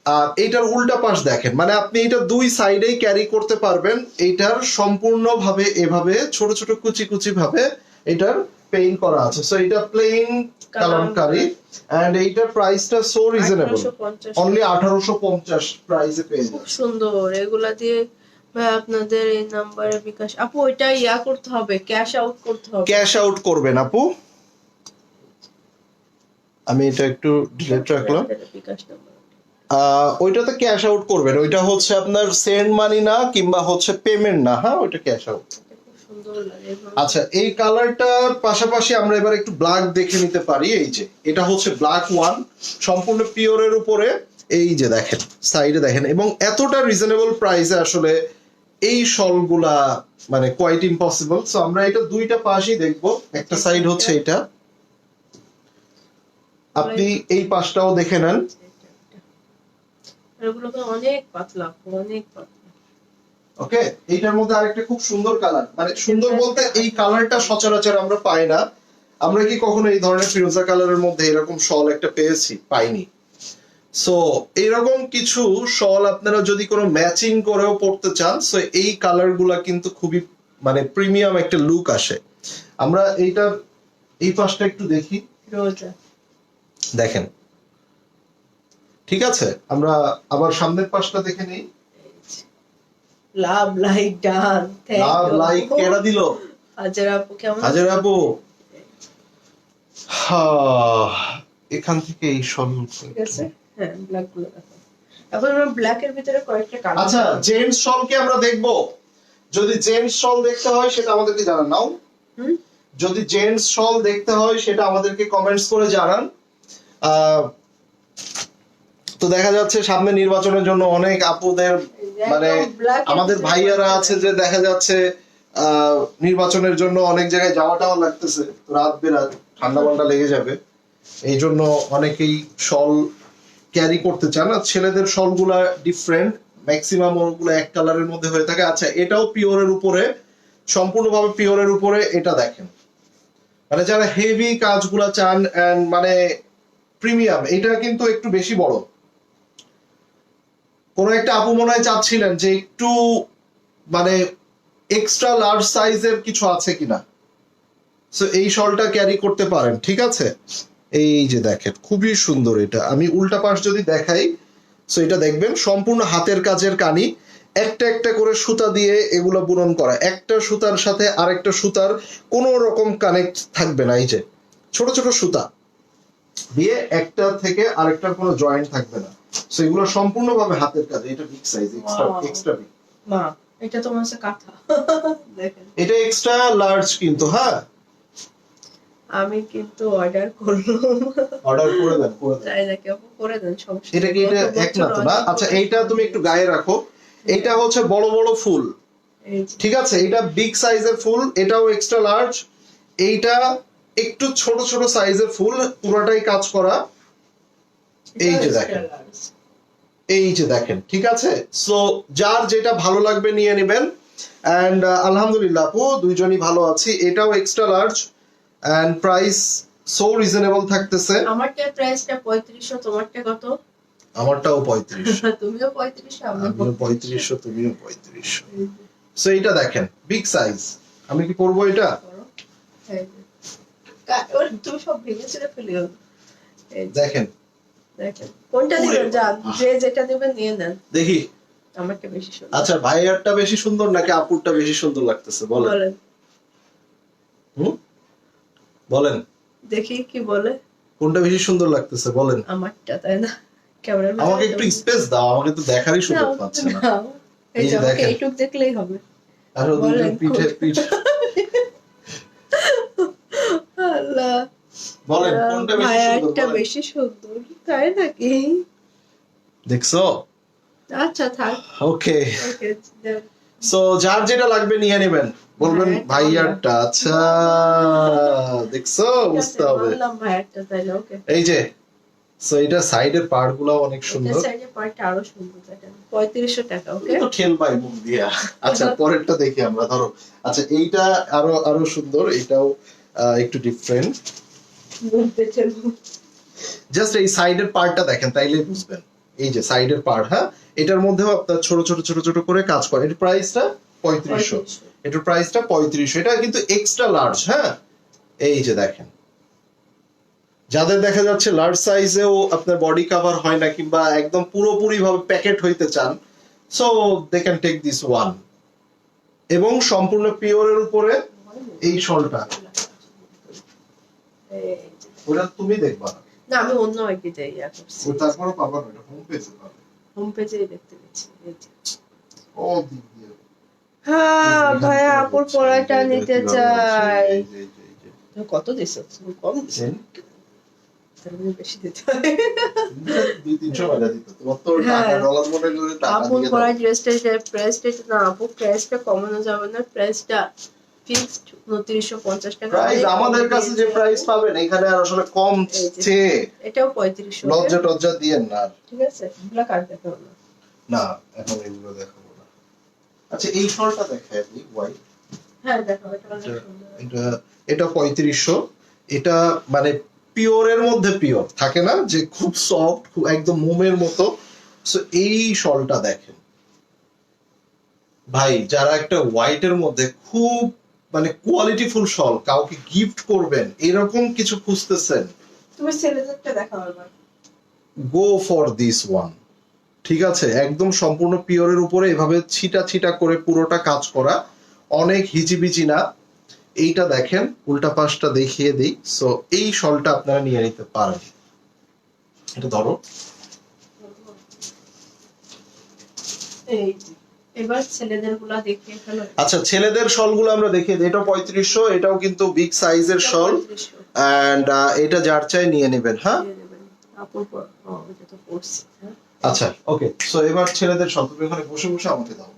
Speaker 2: আর এইটার উল্টা পাশ দেখেন, মানে আপনি এটা দুই সাইডেই ক্যারি করতে পারবেন। এইটার সম্পূর্ণভাবে এভাবে ছোট ছোট কুচি কুচি ভাবে এটার পেইন্ট করা আছে। সো এটা প্লেন কালামকারী এন্ড এইটার প্রাইসটা সো রিজনেবল,
Speaker 1: 1850
Speaker 2: অনলি 1850 প্রাইসে পেয়ে
Speaker 1: খুব
Speaker 2: যাবেন।
Speaker 1: সুন্দর। এগুলা দিয়ে ভাই আপনাদের এই নাম্বারে বিকাশ আপু, ওইটা ইয়া করতে হবে, ক্যাশ আউট করতে হবে।
Speaker 2: ক্যাশ আউট করবেন আপু, আমি এটা একটু ডিলিট রাখলাম।
Speaker 1: বিকাশ নাম্বার
Speaker 2: ওইটাতে ক্যাশ আউট করবেন, ওইটা হচ্ছে আপনার সেন্ড মানি না কিংবা হচ্ছে পেমেন্ট না, হ্যাঁ ওইটা ক্যাশ আউট।
Speaker 1: খুব সুন্দর লাগে এগুলো।
Speaker 2: আচ্ছা, এই কালারটার পাশাপাশি আমরা এবার একটু ব্ল্যাক দেখে নিতে পারি। এই যে এটা হচ্ছে ব্ল্যাক ওয়ান, সম্পূর্ণ পিওরের উপরে। এই যে দেখেন সাইডে দেখেন, এবং এতটা রিজনেবল প্রাইসে আসলে এই শলগুলা মানে কোয়াইট ইম্পসিবল। সো আমরা এটা দুইটা পাশই দেখবো, একটা সাইড হচ্ছে এটা, আপনি এই পাশটাও দেখে নেন।
Speaker 1: এগুলো তো অনেক পাতলা আপু, অনেক পাতলা।
Speaker 2: ওকে, এইটার মধ্যে আরেকটা খুব সুন্দর কালার, মানে সুন্দর বলতে এই কালারটা সচরাচর আমরা পাই না। আমরা কি কখনো এই ধরনের ফিরোজা কালারের মধ্যে এরকম শল একটা পেয়েছি? পাইনি। সো এরকম কিছু শল আপনারা যদি কোনো ম্যাচিং করেও পড়তে চান, সো এই কালার গুলা কিন্তু খুবই মানে প্রিমিয়াম একটা লুক আসে। আমরা এইটার এই পাশটা একটু দেখি,
Speaker 1: রোজা
Speaker 2: দেখেন, ঠিক আছে? আমরা আবার সামনের পাশটা দেখে নিই।
Speaker 1: Love like done,
Speaker 2: love like কেডা দিল?
Speaker 1: হাজার আপু, কেমন
Speaker 2: হাজার আপু, এখান থেকে এই শল,
Speaker 1: ঠিক আছে? হ্যাঁ, ব্ল্যাক গুলো দেখো। এখন আমরা ব্ল্যাক এর ভিতরে কয়েকটা কালার।
Speaker 2: আচ্ছা, জেন্টস শল কি আমরা দেখবো? যদি জেন্টস শল দেখতে হয় সেটা আমাদেরকে জানান। নাও, যদি জেন্টস শল দেখতে হয় সেটা আমাদেরকে কমেন্টস করে জানান। তো দেখা যাচ্ছে সামনে নির্বাচনের জন্য অনেক আপুদের মানে আমাদের ভাইয়ারা আছে যে দেখা যাচ্ছে নির্বাচনের জন্য অনেক জায়গায় যাওয়াটাও লাগতেছে, রাত বেরাত ঠান্ডা মান্ডা লেগে যাবে, এই জন্য অনেকেই শল ক্যারি করতে চান। আর ছেলেদের শল গুলা ডিফারেন্ট, ম্যাক্সিমাম ওগুলো এক কালারের মধ্যে হয়ে থাকে। আচ্ছা, এটাও পিওরের উপরে, সম্পূর্ণভাবে পিওরের উপরে। এটা দেখেন, মানে যারা হেভি কাজগুলা চান এন্ড মানে প্রিমিয়াম, এটা কিন্তু একটু বেশি বড়। কোন একটা আপু মনে হয় চাচ্ছিলেন যে একটু মানে এক্সট্রা লার্জ সাইজের কিছু আছে কিনা, সো এই শলটা ক্যারি করতে পারেন, ঠিক আছে? এই যে দেখেন খুবই সুন্দর। এটা আমি উল্টা পাশ যদি দেখাই, সো এটা দেখবেন সম্পূর্ণ হাতের কাজের কানি, একটা একটা করে সুতা দিয়ে এগুলো বুনন করা, একটা সুতার সাথে আরেকটা সুতার কোনো রকম কানেক্ট থাকবে না। এই যে ছোট ছোট সুতা দিয়ে একটা থেকে আরেকটার কোনো জয়েন্ট থাকবে না। সো এগুলো সম্পূর্ণভাবে হাতের কাজ। এটা বিগ সাইজ, এক্সট্রা বিগ।
Speaker 1: মা, এটা তো মনে হচ্ছে কাঁথা। দেখেন,
Speaker 2: এটা এক্সট্রা লার্জ কিন্তু, হ্যাঁ
Speaker 1: আমি কিন্তু অর্ডার করলাম।
Speaker 2: অর্ডার করে দেন, করে দেন।
Speaker 1: তাই নাকি আপু? করে দেন, সমস্যা
Speaker 2: এটা কি এটা এক না তো না? আচ্ছা, এইটা তুমি একটু গায়ে রাখো। এইটা হচ্ছে বড় বড় ফুল, ঠিক আছে? এটা বিগ সাইজের ফুল, এটাও এক্সট্রা লার্জ। এইটা একটু ছোট ছোট সাইজের ফুল, পুরোটাই কাজ করা। এই যে দেখেন, এই যে দেখেন, ঠিক আছে। সো যার যেটা ভালো লাগবে নিয়ে নেবেন। এন্ড আলহামদুলিল্লাহ আপু দুইজনই ভালো আছি। এটাও extra large and price so reasonable থাকতেছে।
Speaker 1: আমারটা প্রাইসটা 3500, তোমারটা কত?
Speaker 2: আমারটাও 3500।
Speaker 1: তুমিও 3500,
Speaker 2: আমিও 3500, তুমিও 3500। সো এটা দেখেন বিগ সাইজ। আমি কি করব এটা?
Speaker 1: তুমি সব ভেঙে ছেড়ে ফেলিও।
Speaker 2: দেখেন
Speaker 1: দেখেন কোনটা দিবেন, যান যে যেটা দিবেন নিয়ে নেন।
Speaker 2: দেখি
Speaker 1: আমারটা বেশি সুন্দর।
Speaker 2: আচ্ছা ভাইয়ারটা বেশি সুন্দর নাকি আপুরটা বেশি সুন্দর লাগতেছে বলেন? বলেন
Speaker 1: দেখি কি বলে।
Speaker 2: কোনটা বেশি সুন্দর লাগতেছে বলেন?
Speaker 1: আমারটা, তাই না? ক্যামেরার
Speaker 2: আমাকে একটু স্পেস দাও, আমাকে তো দেখারই সুযোগ পাচ্ছে না।
Speaker 1: এই যে আমাকে এইটুক দেখলেই হবে।
Speaker 2: আর দুইজন পিঠে পিঠ।
Speaker 1: আল্লাহ,
Speaker 2: বলেন কোনটা বেশি সুন্দর?
Speaker 1: ভাইয়ারটা বেশি সুন্দর, তাই নাকি?
Speaker 2: দেখছো?
Speaker 1: আচ্ছা থাক।
Speaker 2: ওকে,
Speaker 1: ওকে,
Speaker 2: সো যার যেটা লাগবে নিয়ে নেবেন, বলবেন ভাইয়ারটা। আচ্ছা দেখছো, বুঝতে হবে।
Speaker 1: বললাম ভাইয়ারটা, তাইলে ওকে।
Speaker 2: এই যে সো এটা সাইডের পার্ট গুলো অনেক সুন্দর।
Speaker 1: এটা সাইডের পার্টটা আরো সুন্দর, দেখেন 3500 টাকা। ওকে,
Speaker 2: তো ঠেল পাই মুখ দিয়া। আচ্ছা পরেরটা দেখি আমরা, ধরো। আচ্ছা এইটা আরো আরো সুন্দর, এটাও একটু ডিফারেন্ট। জাস্ট এই সাইডের পার্টটা দেখেন তাইলেই বুঝবেন। এই যে সাইডের পার্ট, হ্যাঁ, এটার মধ্যেও আপনার ছোট ছোট ছোট ছোট করে কাজ করে। এর প্রাইসটা 3500। এটার প্রাইসটা 3500। এটা কিন্তু এক্সট্রা লার্জ, হ্যাঁ। এই যে দেখেন, যাদের দেখা যাচ্ছে লার্জ সাইজেও আপনার বডি কভার হয় না কিংবা একদম পুরোপুরি ভাবে প্যাকেট হইতে চান, so they can take this one. এবং সম্পূর্ণ পিওরের উপরে এই শলটা, ওটা তুমি দেখবা না,
Speaker 1: না আমি অন্য আইডিতে ইয়া করছি।
Speaker 2: ও তারপরে পাবা না, এটা হোম পেজে পাবে।
Speaker 1: হোম পেজে দেখতে পেয়েছি। এই যে
Speaker 2: ও দিক দিয়ে।
Speaker 1: হ্যাঁ ভাইয়া, আপুর পড়াটা নিতে চাই।
Speaker 2: এই যে, এই যে।
Speaker 1: কত দিছো? কম দিছো? তাহলে বেশি দিতে হয়।
Speaker 2: 200-300 টাকা দিত। তোমার তো টাকা ডলার মনে করে টাকা
Speaker 1: আপুর
Speaker 2: দিয়ে
Speaker 1: পড়া
Speaker 2: দাও।
Speaker 1: ড্রেসটা, প্রাইসটা না আপু, প্রাইসটা কমানো যাবে না। প্রাইসটা ফিক্সড 2950 টাকা।
Speaker 2: প্রাইস আমাদের কাছে যে প্রাইস পাবেন এখানে আর আসলে কম চেয়ে
Speaker 1: এটাও 3500।
Speaker 2: লজ্জা টজ্জা দিয়েন না।
Speaker 1: ঠিক আছে, এগুলা কার দেখাবো না।
Speaker 2: না এখন এগুলো দেখাবো না। আচ্ছা এই শলটা দেখাই আপনি হোয়াইট।
Speaker 1: হ্যাঁ দেখাবো, এটা অনেক সুন্দর।
Speaker 2: এটা 3500। এটা মানে পিওরের মধ্যে পিওর থাকে না, যে খুব সফট, খুব একদম মোমের মতো। সো এই শলটা দেখেন ভাই, যারা একটা হোয়াইটের মধ্যে খুব মানে কোয়ালিটিফুল শল কাউকে গিফট করবেন এরকম কিছু খুঁজতেছেন,
Speaker 1: তুমি ছেলেদেরটা দেখাও এবার।
Speaker 2: Go for this one. ঠিক আছে, একদম সম্পূর্ণ পিওরের উপরে এভাবে ছিটা ছিটা করে পুরোটা কাজ করা, অনেক হিজিবিজি না। এইটা দেখেন, উল্টা পাশটা দেখিয়ে দিই। সো এই শলটা আপনারা নিয়ে নিতে পারেন। এটা ধরো।
Speaker 1: এই যে, এবার ছেলেদের গুলা দেখিয়ে ফেলো।
Speaker 2: আচ্ছা ছেলেদের শলগুলো আমরা দেখিয়ে দিই। এটা 3500, এটাও কিন্তু বিগ সাইজের শল। এন্ড এটা যার চাই নিয়ে নেবেন, হ্যাঁ।
Speaker 1: আপুর পর এটা তো পড়ছি, হ্যাঁ।
Speaker 2: আচ্ছা ওকে, সো এবার ছেলেদের শল। তুমি ওখানে বসে বসে আমাকে দাও।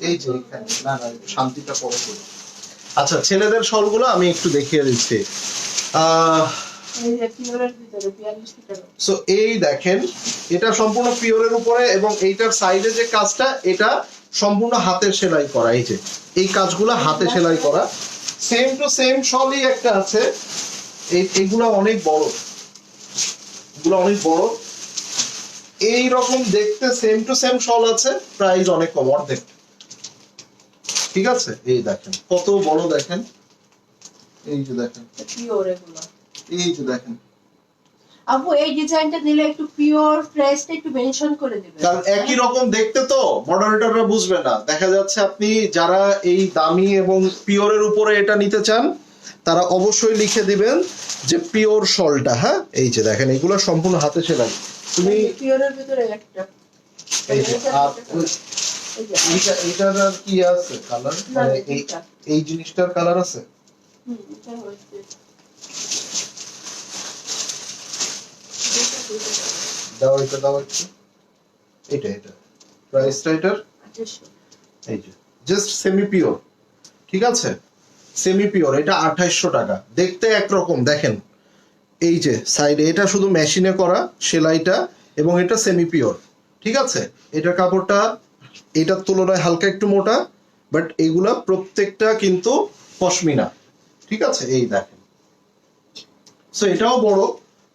Speaker 2: এই যে এখানে, না না শান্তিটা পরে করো। আচ্ছা ছেলেদের শলগুলো আমি একটু দেখিয়ে দিচ্ছি। সো এই দেখেন, এটা সম্পূর্ণ পিওরের উপরে এবং এইটার সাইডে যে কাজটা, এটা সম্পূর্ণ হাতের সেলাই করা। এই যে এই কাজগুলো হাতে সেলাই করা। সেম টু সেম শলই একটা আছে, এইগুলো অনেক বড়, এগুলো অনেক বড়। এই রকম দেখতে সেম টু সেম শল আছে, প্রাইস অনেক কম, অর্ধেক। ঠিক আছে, এই দেখেন কত বড়, দেখেন এই যে দেখেন, এই যে দেখেন।
Speaker 1: আপু এই ডিজাইনটা দিলে একটু পিওর প্রাইসটা একটু মেনশন করে দিবেন,
Speaker 2: কারণ একই রকম দেখতে তো মডারেটররা বুঝবে না। দেখা যাচ্ছে আপনি যারা এই দামি এবং পিওরের উপরে এটা নিতে চান তারা অবশ্যই লিখে দিবেন যে পিওর শলটা, হ্যাঁ। এই যে দেখেন, এগুলো সম্পূর্ণ হাতে সেলাই। তুমি
Speaker 1: পিওরের ভিতরে একটা
Speaker 2: এই যে আর এটার আর কি আছে কালার, মানে এই জিনিসটার কালার আছে।
Speaker 1: এটা হচ্ছে
Speaker 2: দাও এটা, দাও একটু। এটা প্রাইসটা এটার, এই যে জাস্ট সেমি পিওর। ঠিক আছে, সেমি পিওর, এটা 2800 টাকা। দেখতে একরকম, দেখেন এই যে সাইডে এটা শুধু মেশিনে করা সেলাইটা, এবং এটা সেমি পিওর। ঠিক আছে, এটার কাপড়টা এটার তুলনায় হালকা একটু মোটা, বাট এগুলা প্রত্যেকটা কিন্তু পশমিনা। ঠিক আছে, এই দেখেন। সো এটাও বড়,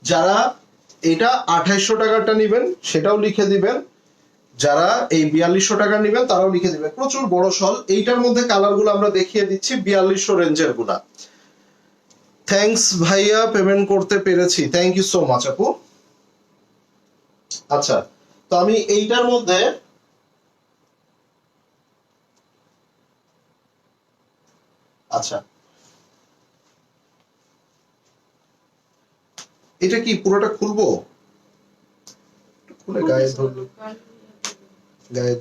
Speaker 2: যারা এটা 2800 টাকাটা নেবেন সেটাও লিখে দিবেন, যারা এই 4200 টাকা নেবেন তারাও লিখে দিবেন। প্রচুর বড় শল। এইটার মধ্যে কালার গুলো আমরা দেখিয়ে দিচ্ছি 4200 রেঞ্জের গুলা। থ্যাঙ্কস ভাইয়া, পেমেন্ট করতে পেরেছি, থ্যাংক ইউ সো মাচ আপু। আচ্ছা, তো আমি এইটার মধ্যে আচ্ছা এটা কি পুরোটা খুলবো? খুলে গায়ে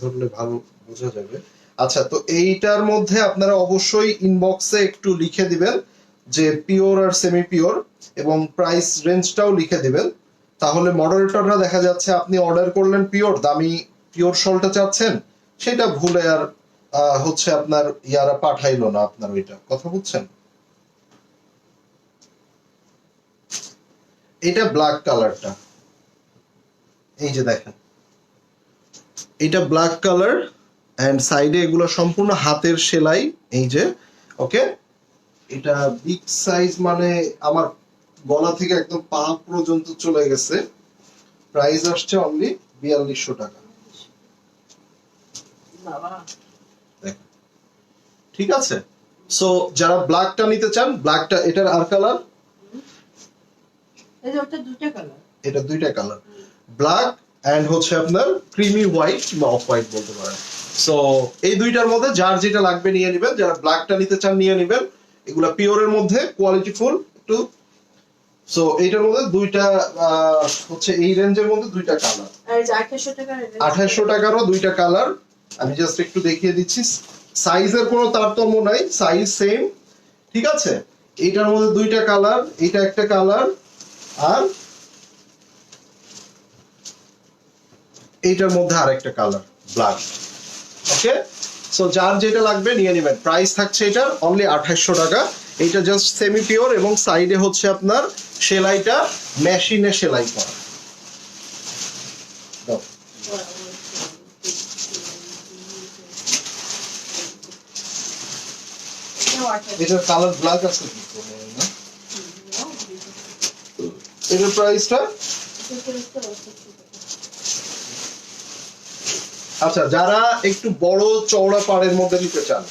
Speaker 2: ধরলে ভালো বোঝা যাবে। আচ্ছা, তো এইটার মধ্যে আপনারা অবশ্যই ইনবক্সে একটু লিখে দিবেন যে পিওর আর সেমি পিওর, এবং প্রাইস রেঞ্জটাও লিখে দিবেন। তাহলে মডারেটররা দেখা যাচ্ছে আপনি অর্ডার করলেন পিওর, দামি পিওর শলটা চাচ্ছেন, সেটা ভুলে আর হচ্ছে আপনার ইয়ারা পাঠাইলো না আপনার ওইটা, কথা বুঝছেন? এটা ব্ল্যাক কালারটা, এই যে দেখেন, এটা ব্ল্যাক কালার এন্ড সাইডে এগুলো সম্পূর্ণ হাতের সেলাই। এই যে, ওকে, এটা বিগ সাইজ, মানে আমার গলা থেকে একদম পা পর্যন্ত চলে গেছে। প্রাইস আসছে অনলি 4200 টাকা। ঠিক আছে, সো যারা ব্ল্যাকটা নিতে চান, ব্ল্যাকটা, এটার আর কালার, এটা দুইটা কালার, ব্ল্যাক এন্ড হচ্ছে আপনার ক্রিমি হোয়াইট বা অফ হোয়াইট বলতে পারেন। সো এই দুইটার মধ্যে যার যেটা লাগবে নিয়ে নেবেন। যারা ব্ল্যাকটা নিতে চান নিয়ে নেবেন, এগুলা পিওরের মধ্যে কোয়ালিটি ফুল একটু। সো এইটার মধ্যে দুইটা হচ্ছে এই রেঞ্জের মধ্যে দুইটা কালার, 2800 টাকারও দুইটা কালার। আমি জাস্ট একটু দেখিয়ে দিচ্ছি, সাইজের কোনো তারতম্য নাই, সাইজ সেম। ঠিক আছে, এইটার মধ্যে দুইটা কালার, এটা একটা কালার আর এইটার মধ্যে আরেকটা কালার ব্ল্যাক। ওকে, সো যার যেটা লাগবে নিয়ে নেবেন। প্রাইস থাকছে এটার অনলি 2800 টাকা। এটা জাস্ট সেমি পিওর এবং সাইডে হচ্ছে আপনার সেলাইটা মেশিনে সেলাই করা। এটার কালার ব্ল্যাক আছে, এটার প্রাইসটা আচ্ছা, যারা একটু বড় চওড়া পাড়ের মধ্যে নিতে চান,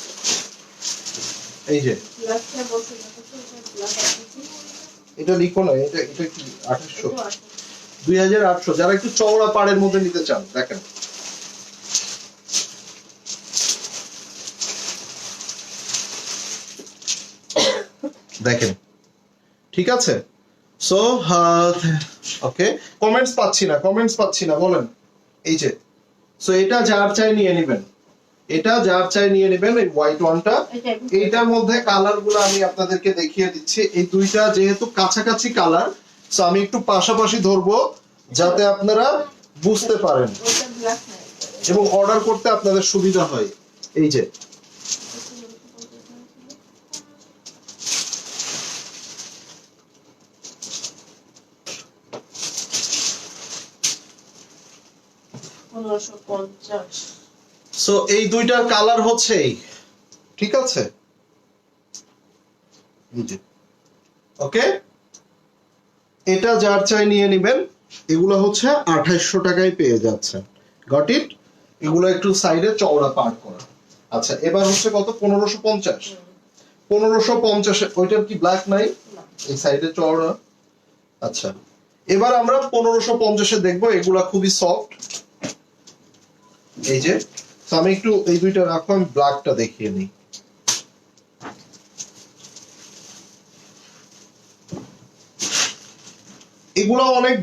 Speaker 2: এই যে এটা লিখো না, এটা এটা কি 2800, 2800, যারা একটু চওড়া পাড়ের মধ্যে নিতে চান, দেখেন দেখেন। ঠিক আছে, সো ওকে, কমেন্টস পাচ্ছি না, বলেন। এই যে, সো এটা যার চাই নিয়ে নেবেন, এটা যার চাই নিয়ে নেবেন। এই হোয়াইট ওয়ানটা, এইটার মধ্যে কালার গুলো আমি আপনাদেরকে দেখিয়ে দিচ্ছি। এই দুইটা যেহেতু কাছাকাছি কালার, সো আমি একটু পাশাপাশি ধরবো যাতে আপনারা বুঝতে পারেন এবং অর্ডার করতে আপনাদের সুবিধা হয়। এই যে, সো এই দুইটার কালার হচ্ছে এই, ঠিক আছে, ওকে, এটা যার চাই নিয়ে নেবেন। এগুলো হচ্ছে 2800 টাকায় পেয়ে যাচ্ছেন, গট ইট। এগুলো একটু সাইডে চওড়া পার করা। আচ্ছা, এবার হচ্ছে কত, 1550। 1550, ওইটার কি ব্ল্যাক নাই, এই সাইডে চওড়া। আচ্ছা, এবার আমরা 1550 দেখবো। এগুলা খুবই সফট। এই যে, আমি একটু এই দুইটা রাখো, আমি ব্ল্যাকটা দেখিয়ে নিই। এগুলো অনেক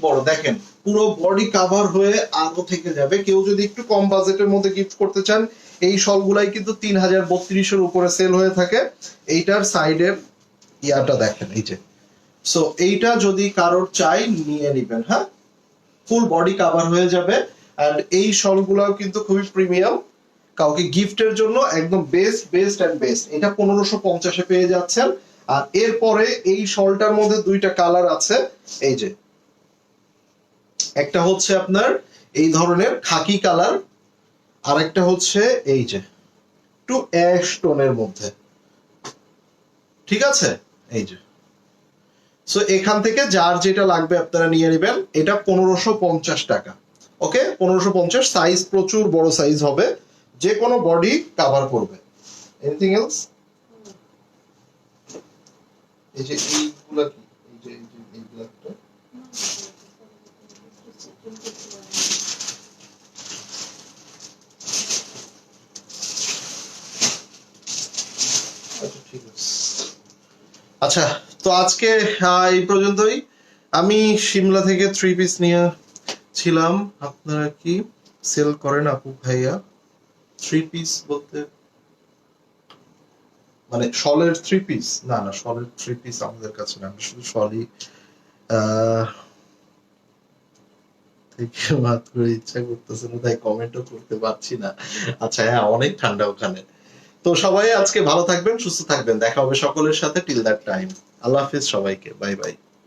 Speaker 2: বড়, দেখেন পুরো বডি কাভার হয়ে আরো থেকে যাবে। কেউ যদি একটু কম বাজেটের মধ্যে গিফট করতে চান, এই শলগুলাই কিন্তু 3032 এর উপরে সেল হয়ে থাকে। এইটার সাইডের ইয়াটা দেখেন, এই যে, সো এইটা যদি কারোর চাই নিয়ে নেবেন। হ্যাঁ, ফুল বডি কাভার হয়ে যাবে। এন্ড এই শলগুলাও কিন্তু খুবই প্রিমিয়াম, কাউকে গিফটের জন্য একদম বেস্ট। এটা 1550 পেয়ে যাচ্ছেন। আর এরপরে এই শলটার মধ্যে দুইটা কালার আছে, এই যে, একটা হচ্ছে আপনার এই ধরনের খাকি কালার, আর একটা হচ্ছে এই যে একটু অ্যাশ টোনের মধ্যে, ঠিক আছে? এই যে, সো এখান থেকে যার যেটা লাগবে আপনারা নিয়ে নেবেন। এটা 1550 টাকা। ওকে, 1550, সাইজ প্রচুর বড় সাইজ হবে, যে কোনো বডি কভার করবে। Anything else? এই যে এইগুলা কি, এই যে এইগুলা একটা আচ্ছা, ঠিক আছে। আচ্ছা, তো আজকে এই পর্যন্তই। আমি সিমলা থেকে 3 পিস নিয়ে ছিলাম। আপনারা কি সেল করেন আপু ভাইয়া? 3 পিস বলতে মানে শলের 3 পিস? না না, শলের 3 পিস আমাদের কাছে না, আমরা শুধু শলই থেকে বাদ করে ইচ্ছা করতেছে না, তাই কমেন্টও করতে পারছি না। আচ্ছা হ্যাঁ, অনেক ঠান্ডা ওখানে। তো সবাই আজকে ভালো থাকবেন, সুস্থ থাকবেন, দেখা হবে সকলের সাথে। টিল দ্যাট টাইম, আল্লাহ হাফিজ সবাইকে, বাই বাই।